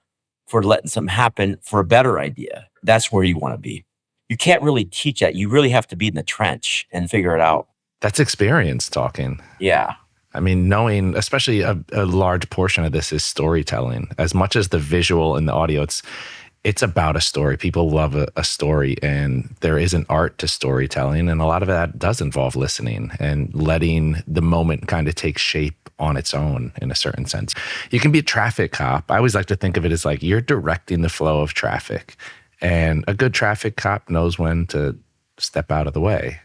for letting something happen for a better idea. That's where you want to be. You can't really teach that. You really have to be in the trench and figure it out. That's experience talking. Yeah. I mean, knowing, especially a large portion of this is storytelling. As much as the visual and the audio, it's about a story. People love a story, and there is an art to storytelling. And a lot of that does involve listening and letting the moment kind of take shape on its own in a certain sense. You can be a traffic cop. I always like to think of it as like you're directing the flow of traffic. And a good traffic cop knows when to step out of the way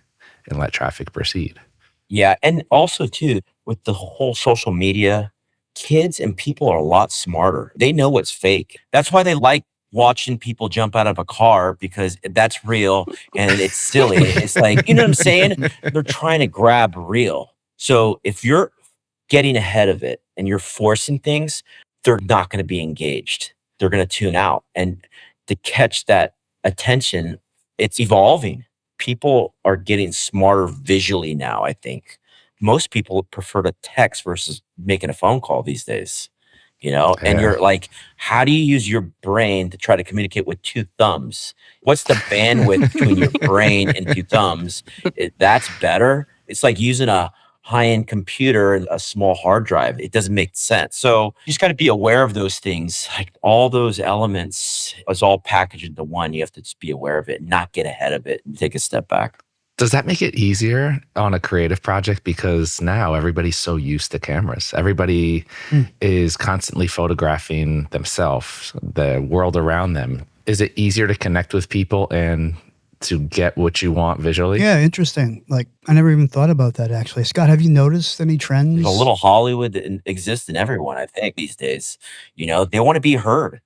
and let traffic proceed. Yeah. And also, too, with the whole social media, kids and people are a lot smarter. They know what's fake. That's why they like watching people jump out of a car, because that's real and it's silly. It's like, you know what I'm saying? They're trying to grab real. So if you're getting ahead of it and you're forcing things, they're not going to be engaged. They're going to tune out. And to catch that attention, it's evolving. People are getting smarter visually now, I think. Most people prefer to text versus making a phone call these days. And you're like, how do you use your brain to try to communicate with two thumbs? What's the bandwidth between your brain and two thumbs? That's better. It's like using a high-end computer and a small hard drive. It doesn't make sense. So you just got to be aware of those things. Like all those elements is all packaged into one. You have to just be aware of it and not get ahead of it and take a step back. Does that make it easier on a creative project? Because now everybody's so used to cameras. Everybody is constantly photographing themselves, the world around them. Is it easier to connect with people and to get what you want visually? Yeah, interesting. Like, I never even thought about that, actually. Scott, have you noticed any trends? A little Hollywood that exists in everyone, I think, these days. They want to be heard.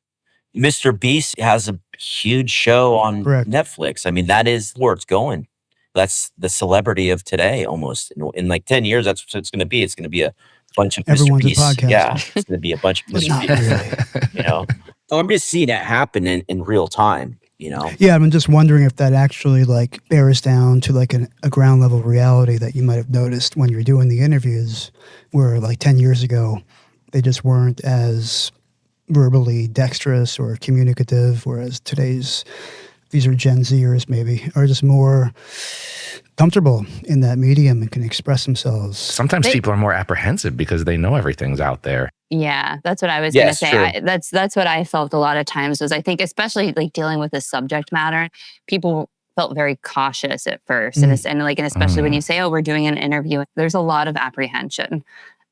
Mr. Beast has a huge show on Netflix. I mean, that is where it's going. That's the celebrity of today, almost. In like 10 years, that's what it's going to be. It's going to be a bunch of Everyone's Mr. Beast. a podcast. Yeah, it's going to be a bunch of Mr. Not Beast. really. I'm just seeing it happen in real time. Yeah, I'm just wondering if that actually like bears down to like a ground level reality that you might have noticed when you're doing the interviews, where like 10 years ago, they just weren't as verbally dexterous or communicative, whereas these are Gen Zers maybe, are just more comfortable in that medium and can express themselves. Sometimes people are more apprehensive because they know everything's out there. Yeah, that's what I was going to say. That's what I felt a lot of times was I think especially like dealing with the subject matter, people felt very cautious at first. And especially when you say, oh, we're doing an interview, there's a lot of apprehension.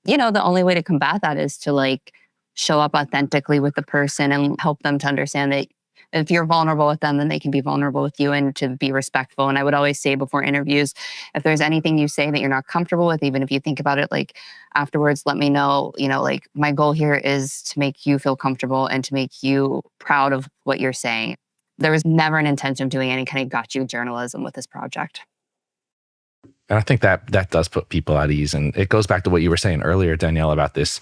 The only way to combat that is to like show up authentically with the person and help them to understand that if you're vulnerable with them, then they can be vulnerable with you, and to be respectful. And I would always say before interviews, if there's anything you say that you're not comfortable with, even if you think about it, like afterwards, let me know, like my goal here is to make you feel comfortable and to make you proud of what you're saying. There was never an intention of doing any kind of got you journalism with this project. And I think that does put people at ease. And it goes back to what you were saying earlier, Danielle, about this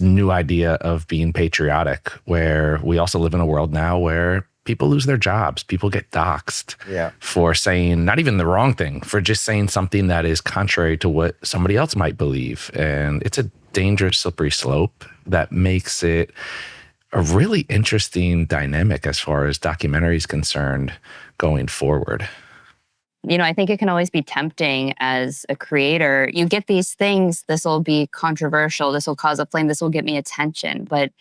new idea of being patriotic, where we also live in a world now where people lose their jobs. People get doxxed Yeah. for saying not even the wrong thing, for just saying something that is contrary to what somebody else might believe. And it's a dangerous, slippery slope that makes it a really interesting dynamic as far as documentary is concerned going forward. I think it can always be tempting as a creator. You get these things, this will be controversial, this will cause a flame, this will get me attention. But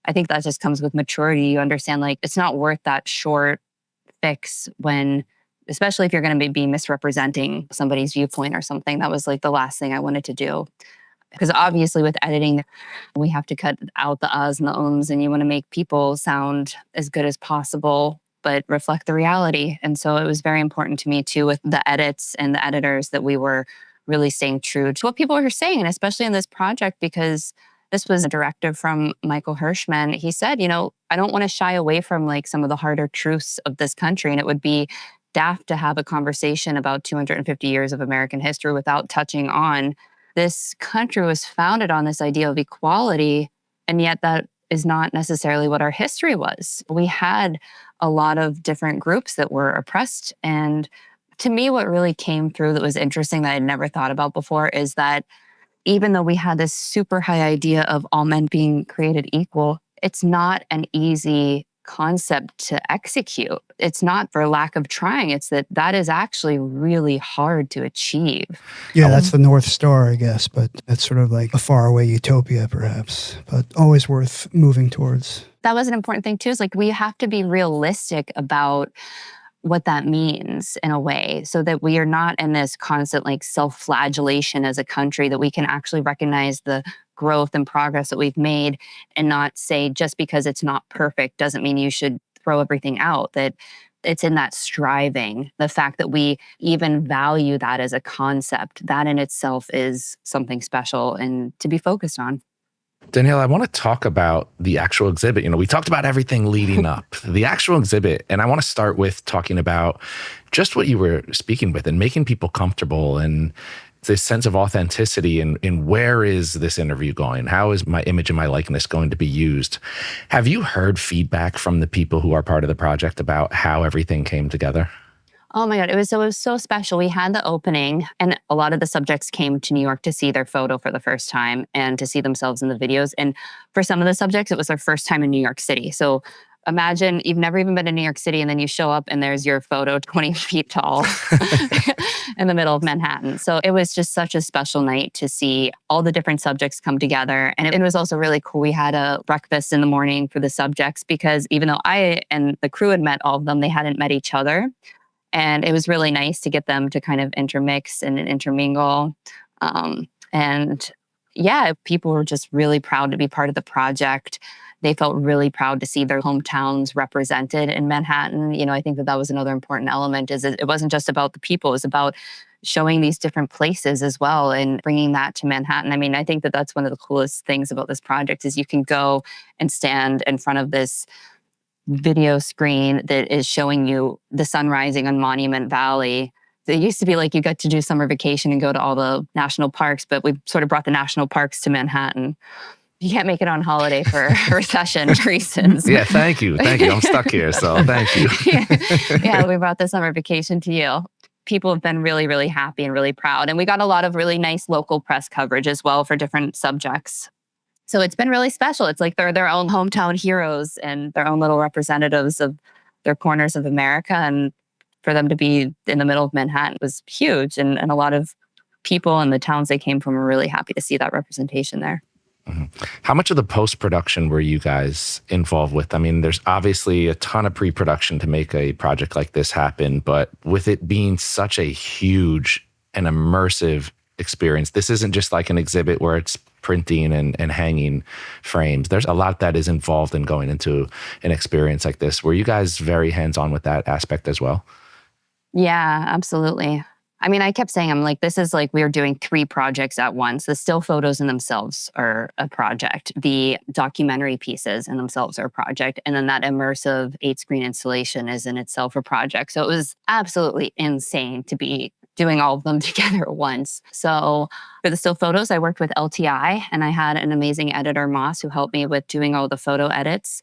I think that just comes with maturity. You understand, like, it's not worth that short fix when, especially if you're going to be misrepresenting somebody's viewpoint or something. That was like the last thing I wanted to do. Because obviously with editing, we have to cut out the uhs and the ums, and you want to make people sound as good as possible, but reflect the reality. And so it was very important to me too, with the edits and the editors, that we were really staying true to what people were saying. And especially in this project, because this was a directive from Michael Hirschman. He said, I don't want to shy away from like some of the harder truths of this country. And it would be daft to have a conversation about 250 years of American history without touching on this country was founded on this idea of equality. And yet that is not necessarily what our history was. We had a lot of different groups that were oppressed. And to me, what really came through that was interesting that I'd never thought about before is that even though we had this super high idea of all men being created equal, it's not an easy concept to execute. It's not for lack of trying. It's that is actually really hard to achieve. Yeah, that's the North Star, I guess, but that's sort of like a faraway utopia, perhaps, but always worth moving towards. That was an important thing too, is like we have to be realistic about what that means in a way, so that we are not in this constant like self-flagellation as a country, that we can actually recognize the growth and progress that we've made and not say just because it's not perfect doesn't mean you should throw everything out. That it's in that striving, the fact that we even value that as a concept, that in itself is something special and to be focused on. Daniella, I want to talk about the actual exhibit. We talked about everything leading up, the actual exhibit. And I want to start with talking about just what you were speaking with and making people comfortable and this sense of authenticity in where is this interview going? How is my image and my likeness going to be used? Have you heard feedback from the people who are part of the project about how everything came together? Oh my God, it was so special. We had the opening and a lot of the subjects came to New York to see their photo for the first time and to see themselves in the videos. And for some of the subjects, it was their first time in New York City. So imagine you've never even been to New York City and then you show up and there's your photo 20 feet tall in the middle of Manhattan. So it was just such a special night to see all the different subjects come together. And it was also really cool. We had a breakfast in the morning for the subjects because even though I and the crew had met all of them, they hadn't met each other. And it was really nice to get them to kind of intermix and intermingle. And yeah, people were just really proud to be part of the project. They felt really proud to see their hometowns represented in Manhattan. I think that was another important element, is it wasn't just about the people, it was about showing these different places as well and bringing that to Manhattan. I mean, I think that that's one of the coolest things about this project is you can go and stand in front of this video screen that is showing you the sun rising on Monument Valley. It used to be like you got to do summer vacation and go to all the national parks, but we sort of brought the national parks to Manhattan. You can't make it on holiday for recession reasons. Yeah, thank you. I'm stuck here, so thank you. Yeah, we brought the summer vacation to you. People have been really, really happy and really proud. And we got a lot of really nice local press coverage as well for different subjects. So it's been really special. It's like they're their own hometown heroes and their own little representatives of their corners of America. And for them to be in the middle of Manhattan was huge. And a lot of people in the towns they came from were really happy to see that representation there. Mm-hmm. How much of the post-production were you guys involved with? I mean, there's obviously a ton of pre-production to make a project like this happen, but with it being such a huge and immersive experience, this isn't just like an exhibit where it's printing and hanging frames. There's a lot that is involved in going into an experience like this. Were you guys very hands-on with that aspect as well? Yeah, absolutely. I mean, I kept saying, I'm like, this is like we are doing 3 projects at once. The still photos in themselves are a project. The documentary pieces in themselves are a project. And then that immersive 8-screen installation is in itself a project. So it was absolutely insane to be doing all of them together at once. So for the still photos, I worked with LTI and I had an amazing editor, Moss, who helped me with doing all the photo edits.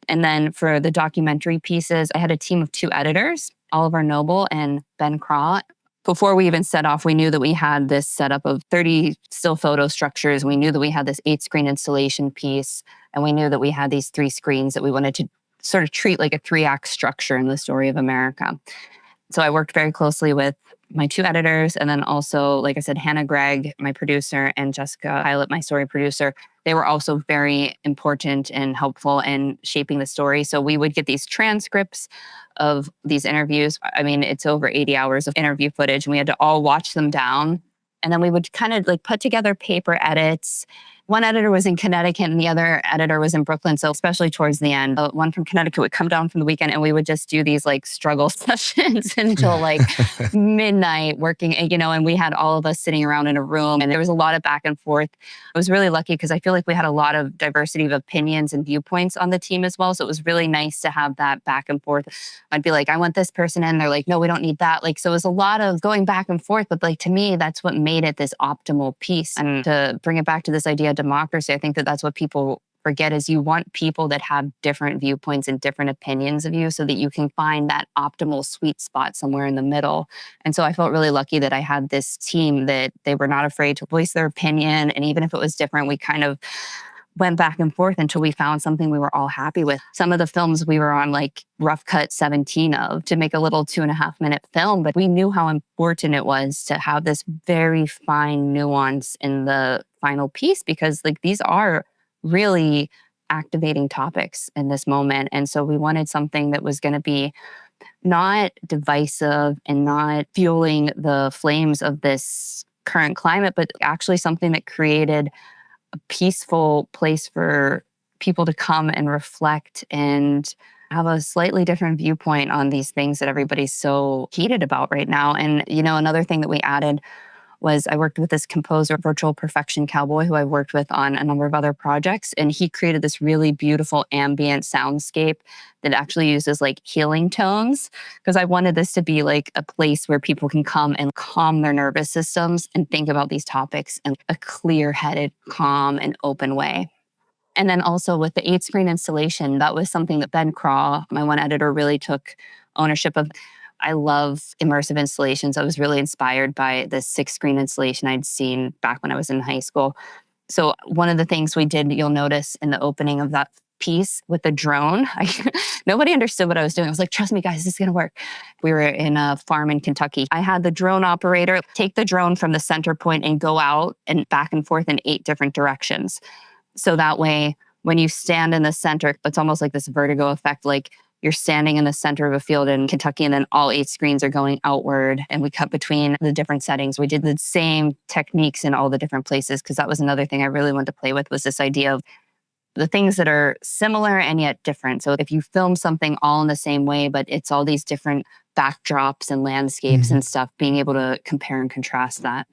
And then for the documentary pieces, I had a team of 2 editors, Oliver Noble and Ben Craw. Before we even set off, we knew that we had this setup of 30 still photo structures. We knew that we had this 8-screen installation piece, and we knew that we had these 3 screens that we wanted to sort of treat like a 3-act structure in the story of America. So I worked very closely with my 2 editors, and then also, like I said, Hannah Gregg, my producer, and Jessica Pilot, my story producer. They were also very important and helpful in shaping the story. So we would get these transcripts of these interviews. I mean, it's over 80 hours of interview footage, and we had to all watch them down. And then we would kind of like put together paper edits. One editor was in Connecticut and the other editor was in Brooklyn. So especially towards the end, the one from Connecticut would come down from the weekend and we would just do these like struggle sessions until like midnight working, and we had all of us sitting around in a room and there was a lot of back and forth. I was really lucky because I feel like we had a lot of diversity of opinions and viewpoints on the team as well. So it was really nice to have that back and forth. I'd be like, I want this person in. They're like, no, we don't need that. Like, so it was a lot of going back and forth. But like, to me, that's what made it this optimal piece. And to bring it back to this idea of democracy, I think that that's what people forget is you want people that have different viewpoints and different opinions of you so that you can find that optimal sweet spot somewhere in the middle. And so I felt really lucky that I had this team that they were not afraid to voice their opinion. And even if it was different, we kind of went back and forth until we found something we were all happy with. Some of the films we were on like rough cut 17 of to make a little 2.5-minute film, but we knew how important it was to have this very fine nuance in the final piece because like these are really activating topics in this moment. And so we wanted something that was going to be not divisive and not fueling the flames of this current climate, but actually something that created a peaceful place for people to come and reflect and have a slightly different viewpoint on these things that everybody's so heated about right now. And, another thing that we added was I worked with this composer, Virtual Perfection Cowboy, who I worked with on a number of other projects. And he created this really beautiful ambient soundscape that actually uses like healing tones. Because I wanted this to be like a place where people can come and calm their nervous systems and think about these topics in a clear-headed, calm, and open way. And then also with the 8-screen installation, that was something that Ben Craw, my one editor, really took ownership of. I love immersive installations. I was really inspired by the 6-screen installation I'd seen back when I was in high school. So one of the things we did, you'll notice in the opening of that piece with the drone, nobody understood what I was doing. I was like, trust me, guys, this is going to work. We were in a farm in Kentucky. I had the drone operator take the drone from the center point and go out and back and forth in 8 different directions. So that way, when you stand in the center, it's almost like this vertigo effect, like you're standing in the center of a field in Kentucky and then all 8 screens are going outward and we cut between the different settings. We did the same techniques in all the different places because that was another thing I really wanted to play with was this idea of the things that are similar and yet different. So if you film something all in the same way, but it's all these different backdrops and landscapes and stuff, being able to compare and contrast that.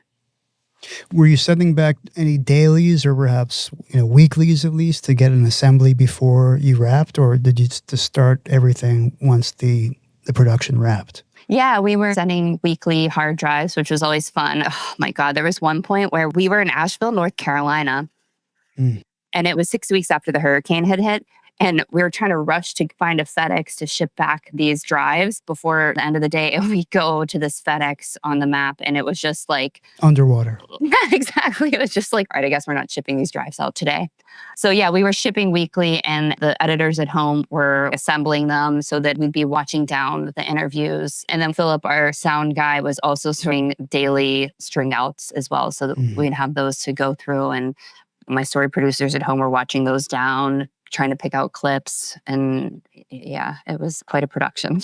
Were you sending back any dailies or perhaps weeklies at least to get an assembly before you wrapped, or did you just start everything once the production wrapped? Yeah, we were sending weekly hard drives, which was always fun. Oh my God, there was one point where we were in Asheville, North Carolina, and it was 6 weeks after the hurricane had hit. And we were trying to rush to find a FedEx to ship back these drives before the end of the day. And we go to this FedEx on the map and it was just like... underwater. Exactly. It was just like, all right, I guess we're not shipping these drives out today. So yeah, we were shipping weekly and the editors at home were assembling them so that we'd be watching down the interviews. And then Philip, our sound guy, was also doing daily string outs as well. So that we'd have those to go through. And my story producers at home were watching those down, trying to pick out clips. And yeah, it was quite a production.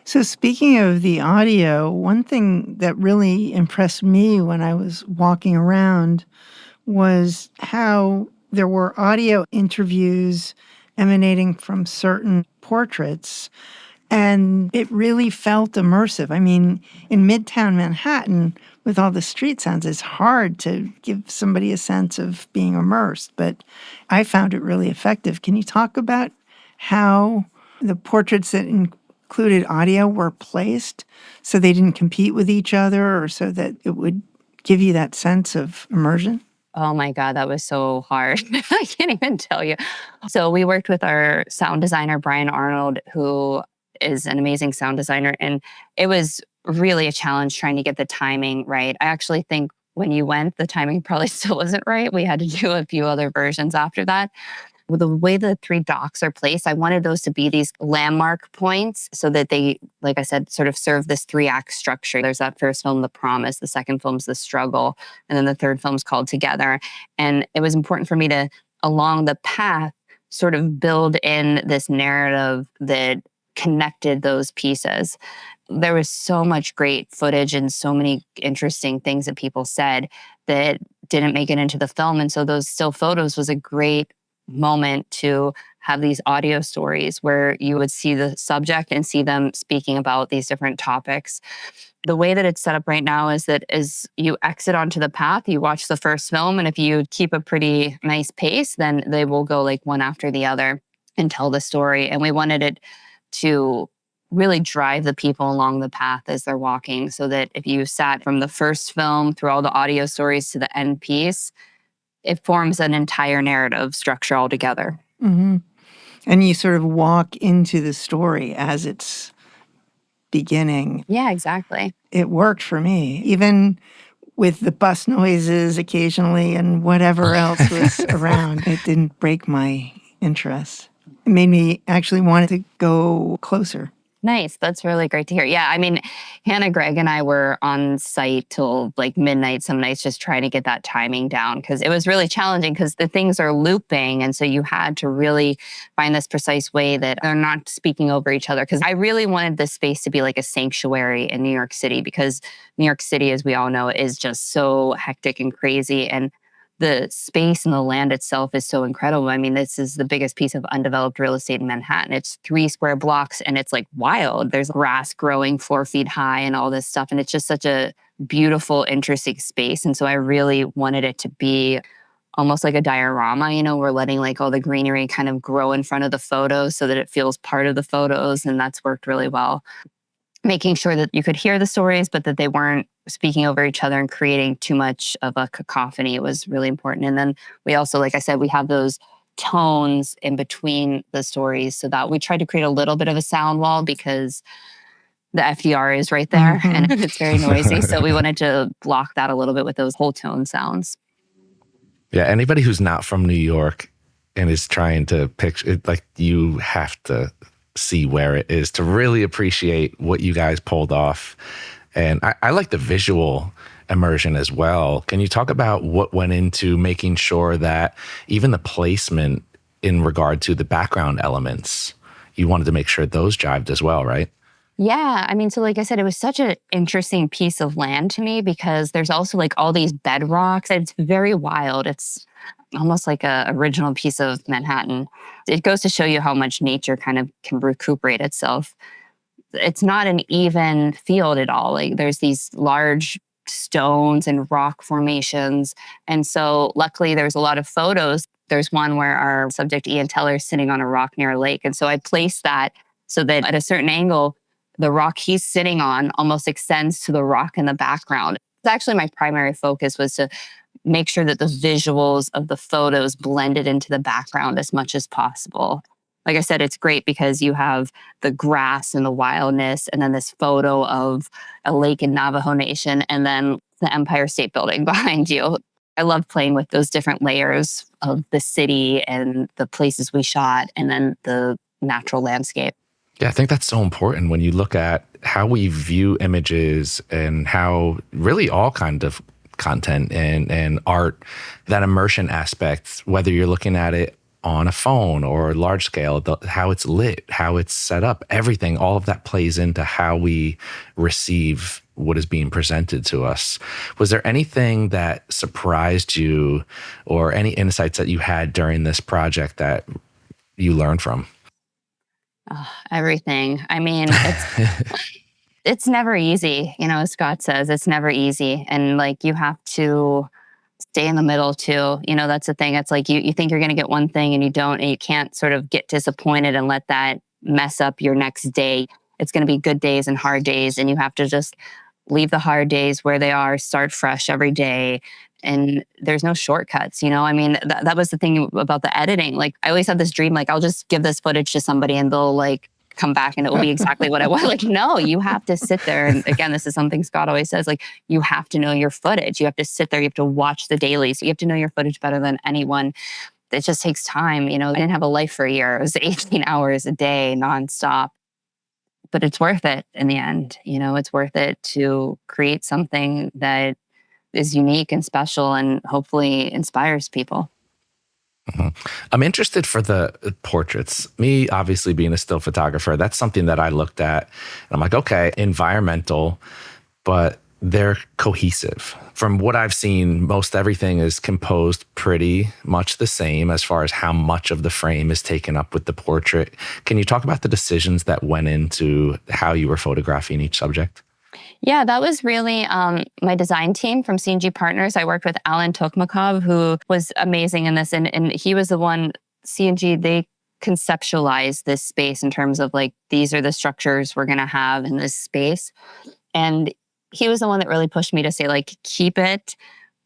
So speaking of the audio, one thing that really impressed me when I was walking around was how there were audio interviews emanating from certain portraits. And it really felt immersive. I mean, in Midtown Manhattan, with all the street sounds, it's hard to give somebody a sense of being immersed. But I found it really effective. Can you talk about how the portraits that included audio were placed so they didn't compete with each other or so that it would give you that sense of immersion? Oh my God, that was so hard. I can't even tell you. So we worked with our sound designer, Brian Arnold, who is an amazing sound designer. And it was really a challenge trying to get the timing right. I actually think when you went, the timing probably still wasn't right. We had to do a few other versions after that. With the way the three docks are placed, I wanted those to be these landmark points so that they, like I said, sort of serve this three-act structure. There's that first film, The Promise, the second film's The Struggle, and then the third film's called Together. And it was important for me to, along the path, sort of build in this narrative that connected those pieces. There was so much great footage and so many interesting things that people said that didn't make it into the film. And so those still photos was a great moment to have these audio stories where you would see the subject and see them speaking about these different topics. The way that it's set up right now is that as you exit onto the path, you watch the first film, and if you keep a pretty nice pace, then they will go like one after the other and tell the story. And we wanted it to really drive the people along the path as they're walking, so that if you sat from the first film through all the audio stories to the end piece, it forms an entire narrative structure altogether. Mm-hmm. And you sort of walk into the story as it's beginning. Yeah, exactly. It worked for me, even with the bus noises occasionally and whatever else was around. It didn't break my interest. It made me actually want to go closer. Nice. That's really great to hear. Yeah, I mean, Hannah, Greg, and I were on site till like midnight some nights just trying to get that timing down, because it was really challenging because the things are looping. And so you had to really find this precise way that they're not speaking over each other. Because I really wanted this space to be like a sanctuary in New York City, because New York City, as we all know, is just so hectic and crazy. And the space and the land itself is so incredible. I mean, this is the biggest piece of undeveloped real estate in Manhattan. It's 3 square blocks and it's like wild. There's grass growing 4 feet high and all this stuff. And it's just such a beautiful, interesting space. And so I really wanted it to be almost like a diorama. You know, we're letting like all the greenery kind of grow in front of the photos so that it feels part of the photos. And that's worked really well. Making sure that you could hear the stories, but that they weren't speaking over each other and creating too much of a cacophony was really important. And then we also, like I said, we have those tones in between the stories so that we tried to create a little bit of a sound wall, because the FDR is right there and it's very noisy. So we wanted to block that a little bit with those whole tone sounds. Yeah, anybody who's not from New York and is trying to picture it, like, you have to see where it is to really appreciate what you guys pulled off. And I like the visual immersion as well. Can you talk about what went into making sure that even the placement in regard to the background elements, you wanted to make sure those jived as well, right? Yeah, I mean, so like I said, it was such an interesting piece of land to me, because there's also like all these bedrocks. It's very wild. It's almost like a original piece of Manhattan. It goes to show you how much nature kind of can recuperate itself. It's not an even field at all. Like, there's these large stones and rock formations. And so luckily there's a lot of photos. There's one where our subject Ian Teller is sitting on a rock near a lake. And so I placed that so that at a certain angle, the rock he's sitting on almost extends to the rock in the background. It's actually my primary focus was to make sure that the visuals of the photos blended into the background as much as possible. Like I said, it's great because you have the grass and the wildness, and then this photo of a lake in Navajo Nation, and then the Empire State Building behind you. I love playing with those different layers of the city and the places we shot, and then the natural landscape. Yeah, I think that's so important when you look at how we view images and how really all kind of content and art, that immersion aspect, whether you're looking at it on a phone or large scale, how it's lit, how it's set up, everything, all of that plays into how we receive what is being presented to us. Was there anything that surprised you or any insights that you had during this project that you learned from? Everything. I mean, it's never easy. You know, as Scott says, it's never easy. And like, you have to stay in the middle too. You know, that's the thing. It's like you think you're going to get one thing and you don't, and you can't sort of get disappointed and let that mess up your next day. It's going to be good days and hard days. And you have to just leave the hard days where they are, start fresh every day, And there's no shortcuts, I mean, that was the thing about the editing. Like, I always had this dream, like, I'll just give this footage to somebody and they'll like come back and it will be exactly what I want. Like, no, you have to sit there. And again, this is something Scott always says, like, you have to know your footage. You have to sit there. You have to watch the dailies. You have to know your footage better than anyone. It just takes time. I didn't have a life for a year. It was 18 hours a day nonstop. But it's worth it in the end. It's worth it to create something that is unique and special and hopefully inspires people. Mm-hmm. I'm interested for the portraits. Me, obviously being a still photographer, that's something that I looked at. And I'm like, okay, environmental, but they're cohesive. From what I've seen, most everything is composed pretty much the same as far as how much of the frame is taken up with the portrait. Can you talk about the decisions that went into how you were photographing each subject? Yeah, that was really my design team from C&G Partners. I worked with Alan Tokmakov, who was amazing in this. And he was the one, C&G, they conceptualized this space in terms of like, these are the structures we're going to have in this space. And he was the one that really pushed me to say, like, keep it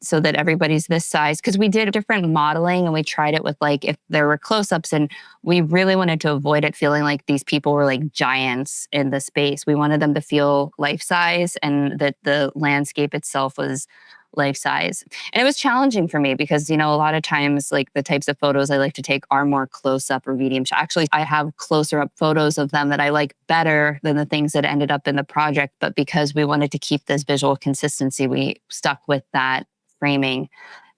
so that everybody's this size. Because we did different modeling and we tried it with like, if there were close-ups, and we really wanted to avoid it feeling like these people were like giants in the space. We wanted them to feel life-size and that the landscape itself was life-size. And it was challenging for me because, a lot of times like the types of photos I like to take are more close-up or medium shot. Actually, I have closer-up photos of them that I like better than the things that ended up in the project. But because we wanted to keep this visual consistency, we stuck with that framing.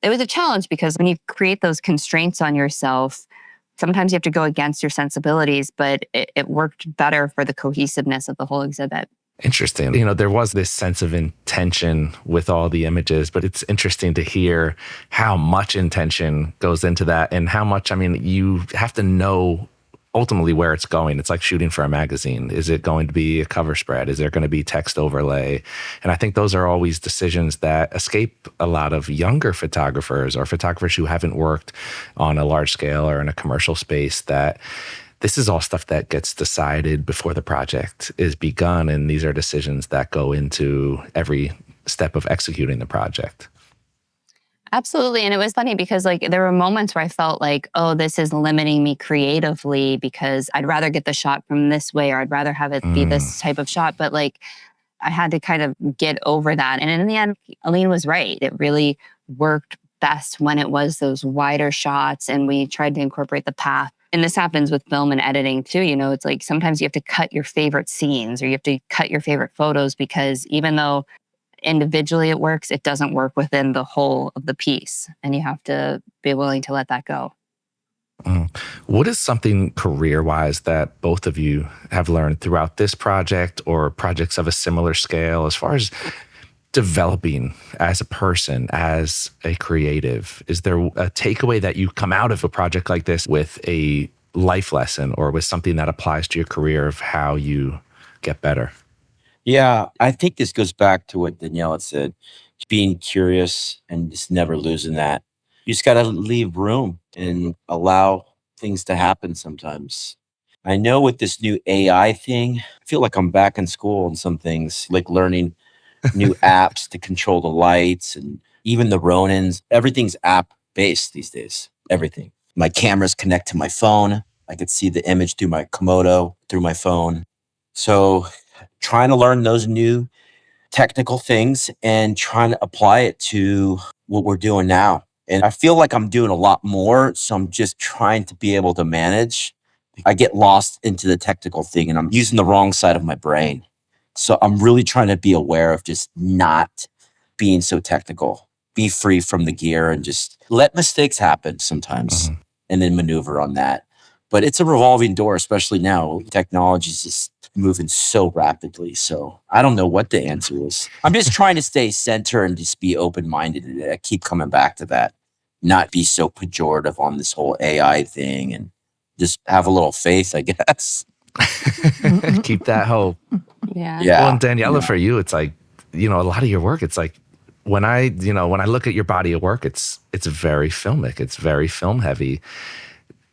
It was a challenge because when you create those constraints on yourself, sometimes you have to go against your sensibilities, but it worked better for the cohesiveness of the whole exhibit. Interesting. There was this sense of intention with all the images, but it's interesting to hear how much intention goes into that and how much, you have to know ultimately where it's going. It's like shooting for a magazine. Is it going to be a cover spread? Is there going to be text overlay? And I think those are always decisions that escape a lot of younger photographers or photographers who haven't worked on a large scale or in a commercial space, that this is all stuff that gets decided before the project is begun. And these are decisions that go into every step of executing the project. Absolutely. And it was funny because like there were moments where I felt like, oh, this is limiting me creatively because I'd rather get the shot from this way or I'd rather have it be this type of shot. But like I had to kind of get over that. And in the end, Aline was right. It really worked best when it was those wider shots and we tried to incorporate the path. And this happens with film and editing too. It's like sometimes you have to cut your favorite scenes or you have to cut your favorite photos because even though individually it works, it doesn't work within the whole of the piece. And you have to be willing to let that go. What is something career-wise that both of you have learned throughout this project or projects of a similar scale as far as developing as a person, as a creative? Is there a takeaway that you come out of a project like this with a life lesson or with something that applies to your career of how you get better? Yeah, I think this goes back to what Daniella said, being curious and just never losing that. You just got to leave room and allow things to happen sometimes. I know with this new AI thing, I feel like I'm back in school on some things, like learning new apps to control the lights and even the Ronins. Everything's app-based these days, everything. My cameras connect to my phone. I could see the image through my Komodo, through my phone. So trying to learn those new technical things and trying to apply it to what we're doing now. And I feel like I'm doing a lot more. So I'm just trying to be able to manage. I get lost into the technical thing and I'm using the wrong side of my brain. So I'm really trying to be aware of just not being so technical, be free from the gear and just let mistakes happen sometimes and then maneuver on that. But it's a revolving door, especially now. Technology is just moving so rapidly. So I don't know what the answer is. I'm just trying to stay center and just be open-minded. I keep coming back to that. Not be so pejorative on this whole AI thing and just have a little faith, I guess. Keep that hope. Yeah. Well, and Daniella, for you, it's like, a lot of your work, it's like, when I look at your body of work, it's very filmic. It's very film heavy.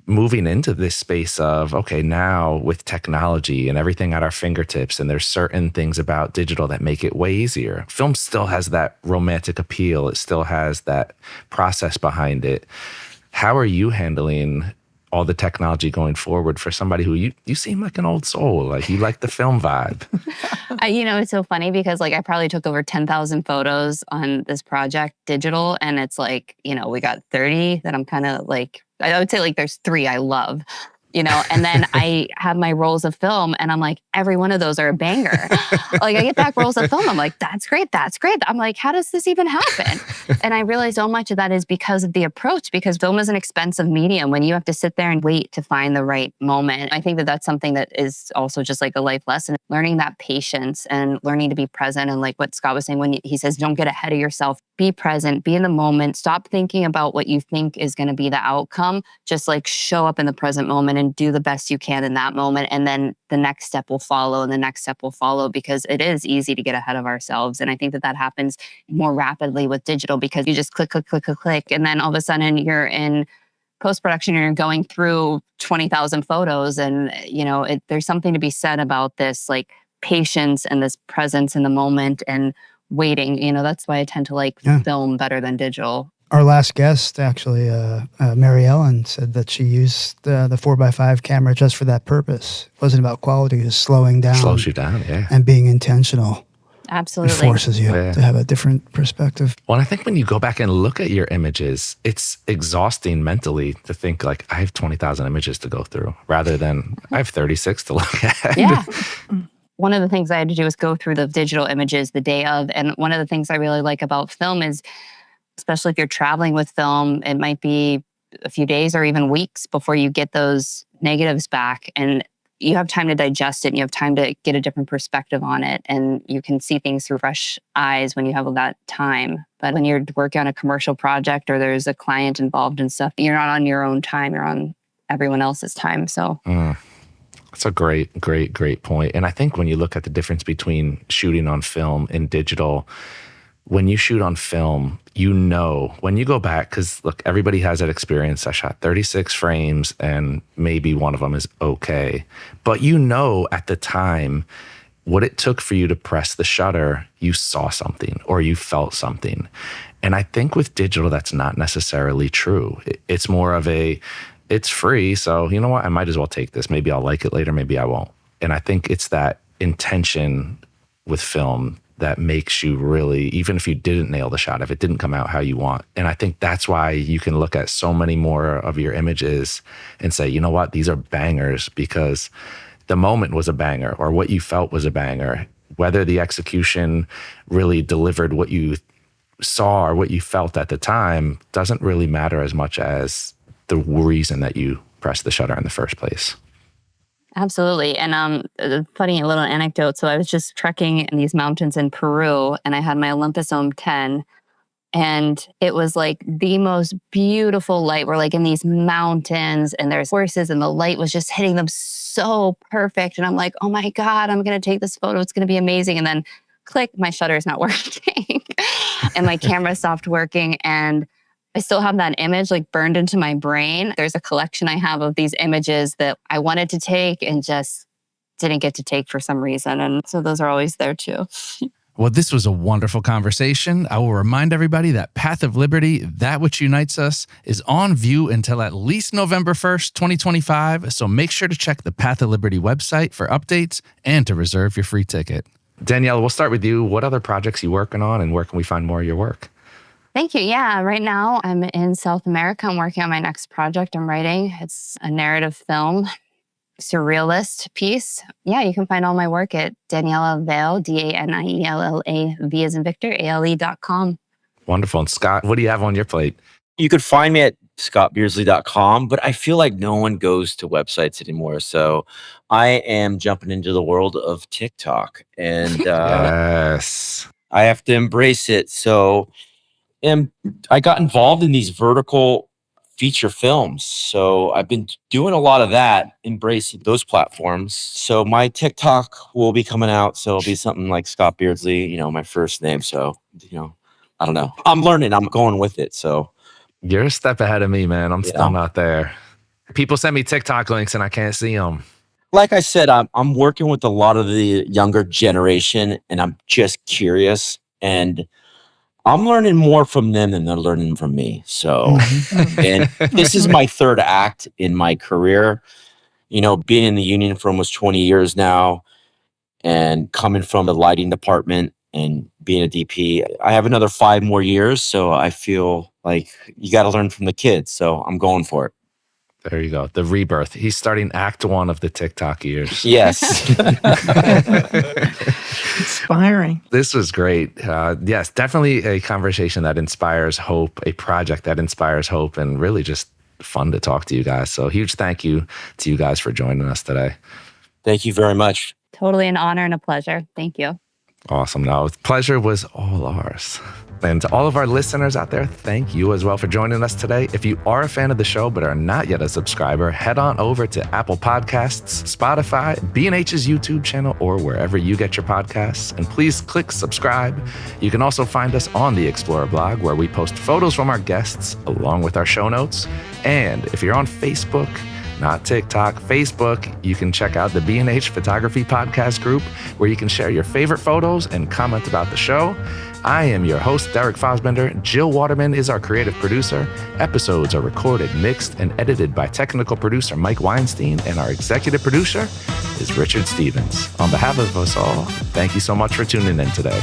moving into this space of, okay, now with technology and everything at our fingertips, and there's certain things about digital that make it way easier. Film still has that romantic appeal. It still has that process behind it. How are you handling all the technology going forward for somebody who you seem like an old soul, like you like the film vibe? It's so funny because like I probably took over 10,000 photos on this project digital, and it's like, we got 30 that I'm kind of like, I would say like there's 3 I love, and then I have my rolls of film and I'm like, every one of those are a banger. Like I get back rolls of film, I'm like, that's great, that's great. I'm like, how does this even happen? And I realized so much of that is because of the approach, because film is an expensive medium when you have to sit there and wait to find the right moment. I think that that's something that is also just like a life lesson, learning that patience and learning to be present. And like what Scott was saying, when he says, don't get ahead of yourself, be present, be in the moment, stop thinking about what you think is going to be the outcome. Just like show up in the present moment and do the best you can in that moment. And then the next step will follow and the next step will follow, because it is easy to get ahead of ourselves. And I think that happens more rapidly with digital because you just click, click, click, click, click. And then all of a sudden you're in post-production and you're going through 20,000 photos. And, there's something to be said about this, like patience and this presence in the moment and waiting. That's why I tend to like film better than digital. Our last guest, actually, Mary Ellen, said that she used the 4x5 camera just for that purpose. It wasn't about quality, it was slowing down. Slows you down, yeah. And being intentional. Absolutely. It forces you to have a different perspective. Well, I think when you go back and look at your images, it's exhausting mentally to think like, I have 20,000 images to go through, rather than I have 36 to look at. Yeah. One of the things I had to do was go through the digital images the day of. And one of the things I really like about film is, especially if you're traveling with film, it might be a few days or even weeks before you get those negatives back. And you have time to digest it and you have time to get a different perspective on it. And you can see things through fresh eyes when you have that time. But when you're working on a commercial project or there's a client involved and stuff, you're not on your own time, you're on everyone else's time. So that's a great point. And I think when you look at the difference between shooting on film and digital, when you shoot on film, when you go back, because look, everybody has that experience. I shot 36 frames and maybe one of them is okay. But at the time, what it took for you to press the shutter, you saw something or you felt something. And I think with digital, that's not necessarily true. It's more of it's free, so you know what? I might as well take this. Maybe I'll like it later, maybe I won't. And I think it's that intention with film that makes you really, even if you didn't nail the shot, if it didn't come out how you want. And I think that's why you can look at so many more of your images and say, you know what, these are bangers because the moment was a banger or what you felt was a banger. Whether the execution really delivered what you saw or what you felt at the time doesn't really matter as much as the reason that you pressed the shutter in the first place. Absolutely. And a funny little anecdote. So I was just trekking in these mountains in Peru and I had my Olympus Ohm 10 and it was like the most beautiful light. We're like in these mountains and there's horses and the light was just hitting them so perfect. And I'm like, oh my God, I'm going to take this photo. It's going to be amazing. And then click, my shutter is not working and my camera stopped working. And I still have that image like burned into my brain. There's a collection I have of these images that I wanted to take and just didn't get to take for some reason. And so those are always there too. Well, this was a wonderful conversation. I will remind everybody that Path of Liberty, That Which Unites Us, is on view until at least November 1st, 2025. So make sure to check the Path of Liberty website for updates and to reserve your free ticket. Daniella, we'll start with you. What other projects are you working on and where can we find more of your work? Thank you. Yeah, right now I'm in South America. I'm working on my next project I'm writing. It's a narrative film, surrealist piece. Yeah, you can find all my work at Daniella Vale, Daniella, V as in Victor, ALE.com. Wonderful. And Scott, what do you have on your plate? You could find me at scottbeardslee.com, but I feel like no one goes to websites anymore. So I am jumping into the world of TikTok and yes, I have to embrace it. So I got involved in these vertical feature films. So I've been doing a lot of that, embracing those platforms. So my TikTok will be coming out. So it'll be something like Scott Beardslee, my first name. So, I don't know. I'm learning. I'm going with it. So you're a step ahead of me, man. I'm still not there. People send me TikTok links and I can't see them. Like I said, I'm working with a lot of the younger generation, and I'm just curious, and I'm learning more from them than they're learning from me. So, and this is my third act in my career. Being in the union for almost 20 years now, and coming from the lighting department and being a DP, I have another 5 more years. So I feel like you got to learn from the kids. So I'm going for it. There you go. The rebirth. He's starting act 1 of the TikTok years. Yes. Inspiring. This was great. Yes, definitely a conversation that inspires hope, a project that inspires hope, and really just fun to talk to you guys. So huge thank you to you guys for joining us today. Thank you very much. Totally an honor and a pleasure. Thank you. Awesome. No, pleasure was all ours. And to all of our listeners out there, thank you as well for joining us today. If you are a fan of the show but are not yet a subscriber, head on over to Apple Podcasts, Spotify, B&H's YouTube channel, or wherever you get your podcasts. And please click subscribe. You can also find us on the Explorer blog, where we post photos from our guests along with our show notes. And if you're on Facebook, not TikTok, Facebook, you can check out the B&H Photography Podcast group, where you can share your favorite photos and comment about the show. I am your host, Derek Fosbender. Jill Waterman is our creative producer. Episodes are recorded, mixed, and edited by technical producer Mike Weinstein, and our executive producer is Richard Stevens. On behalf of us all, thank you so much for tuning in today.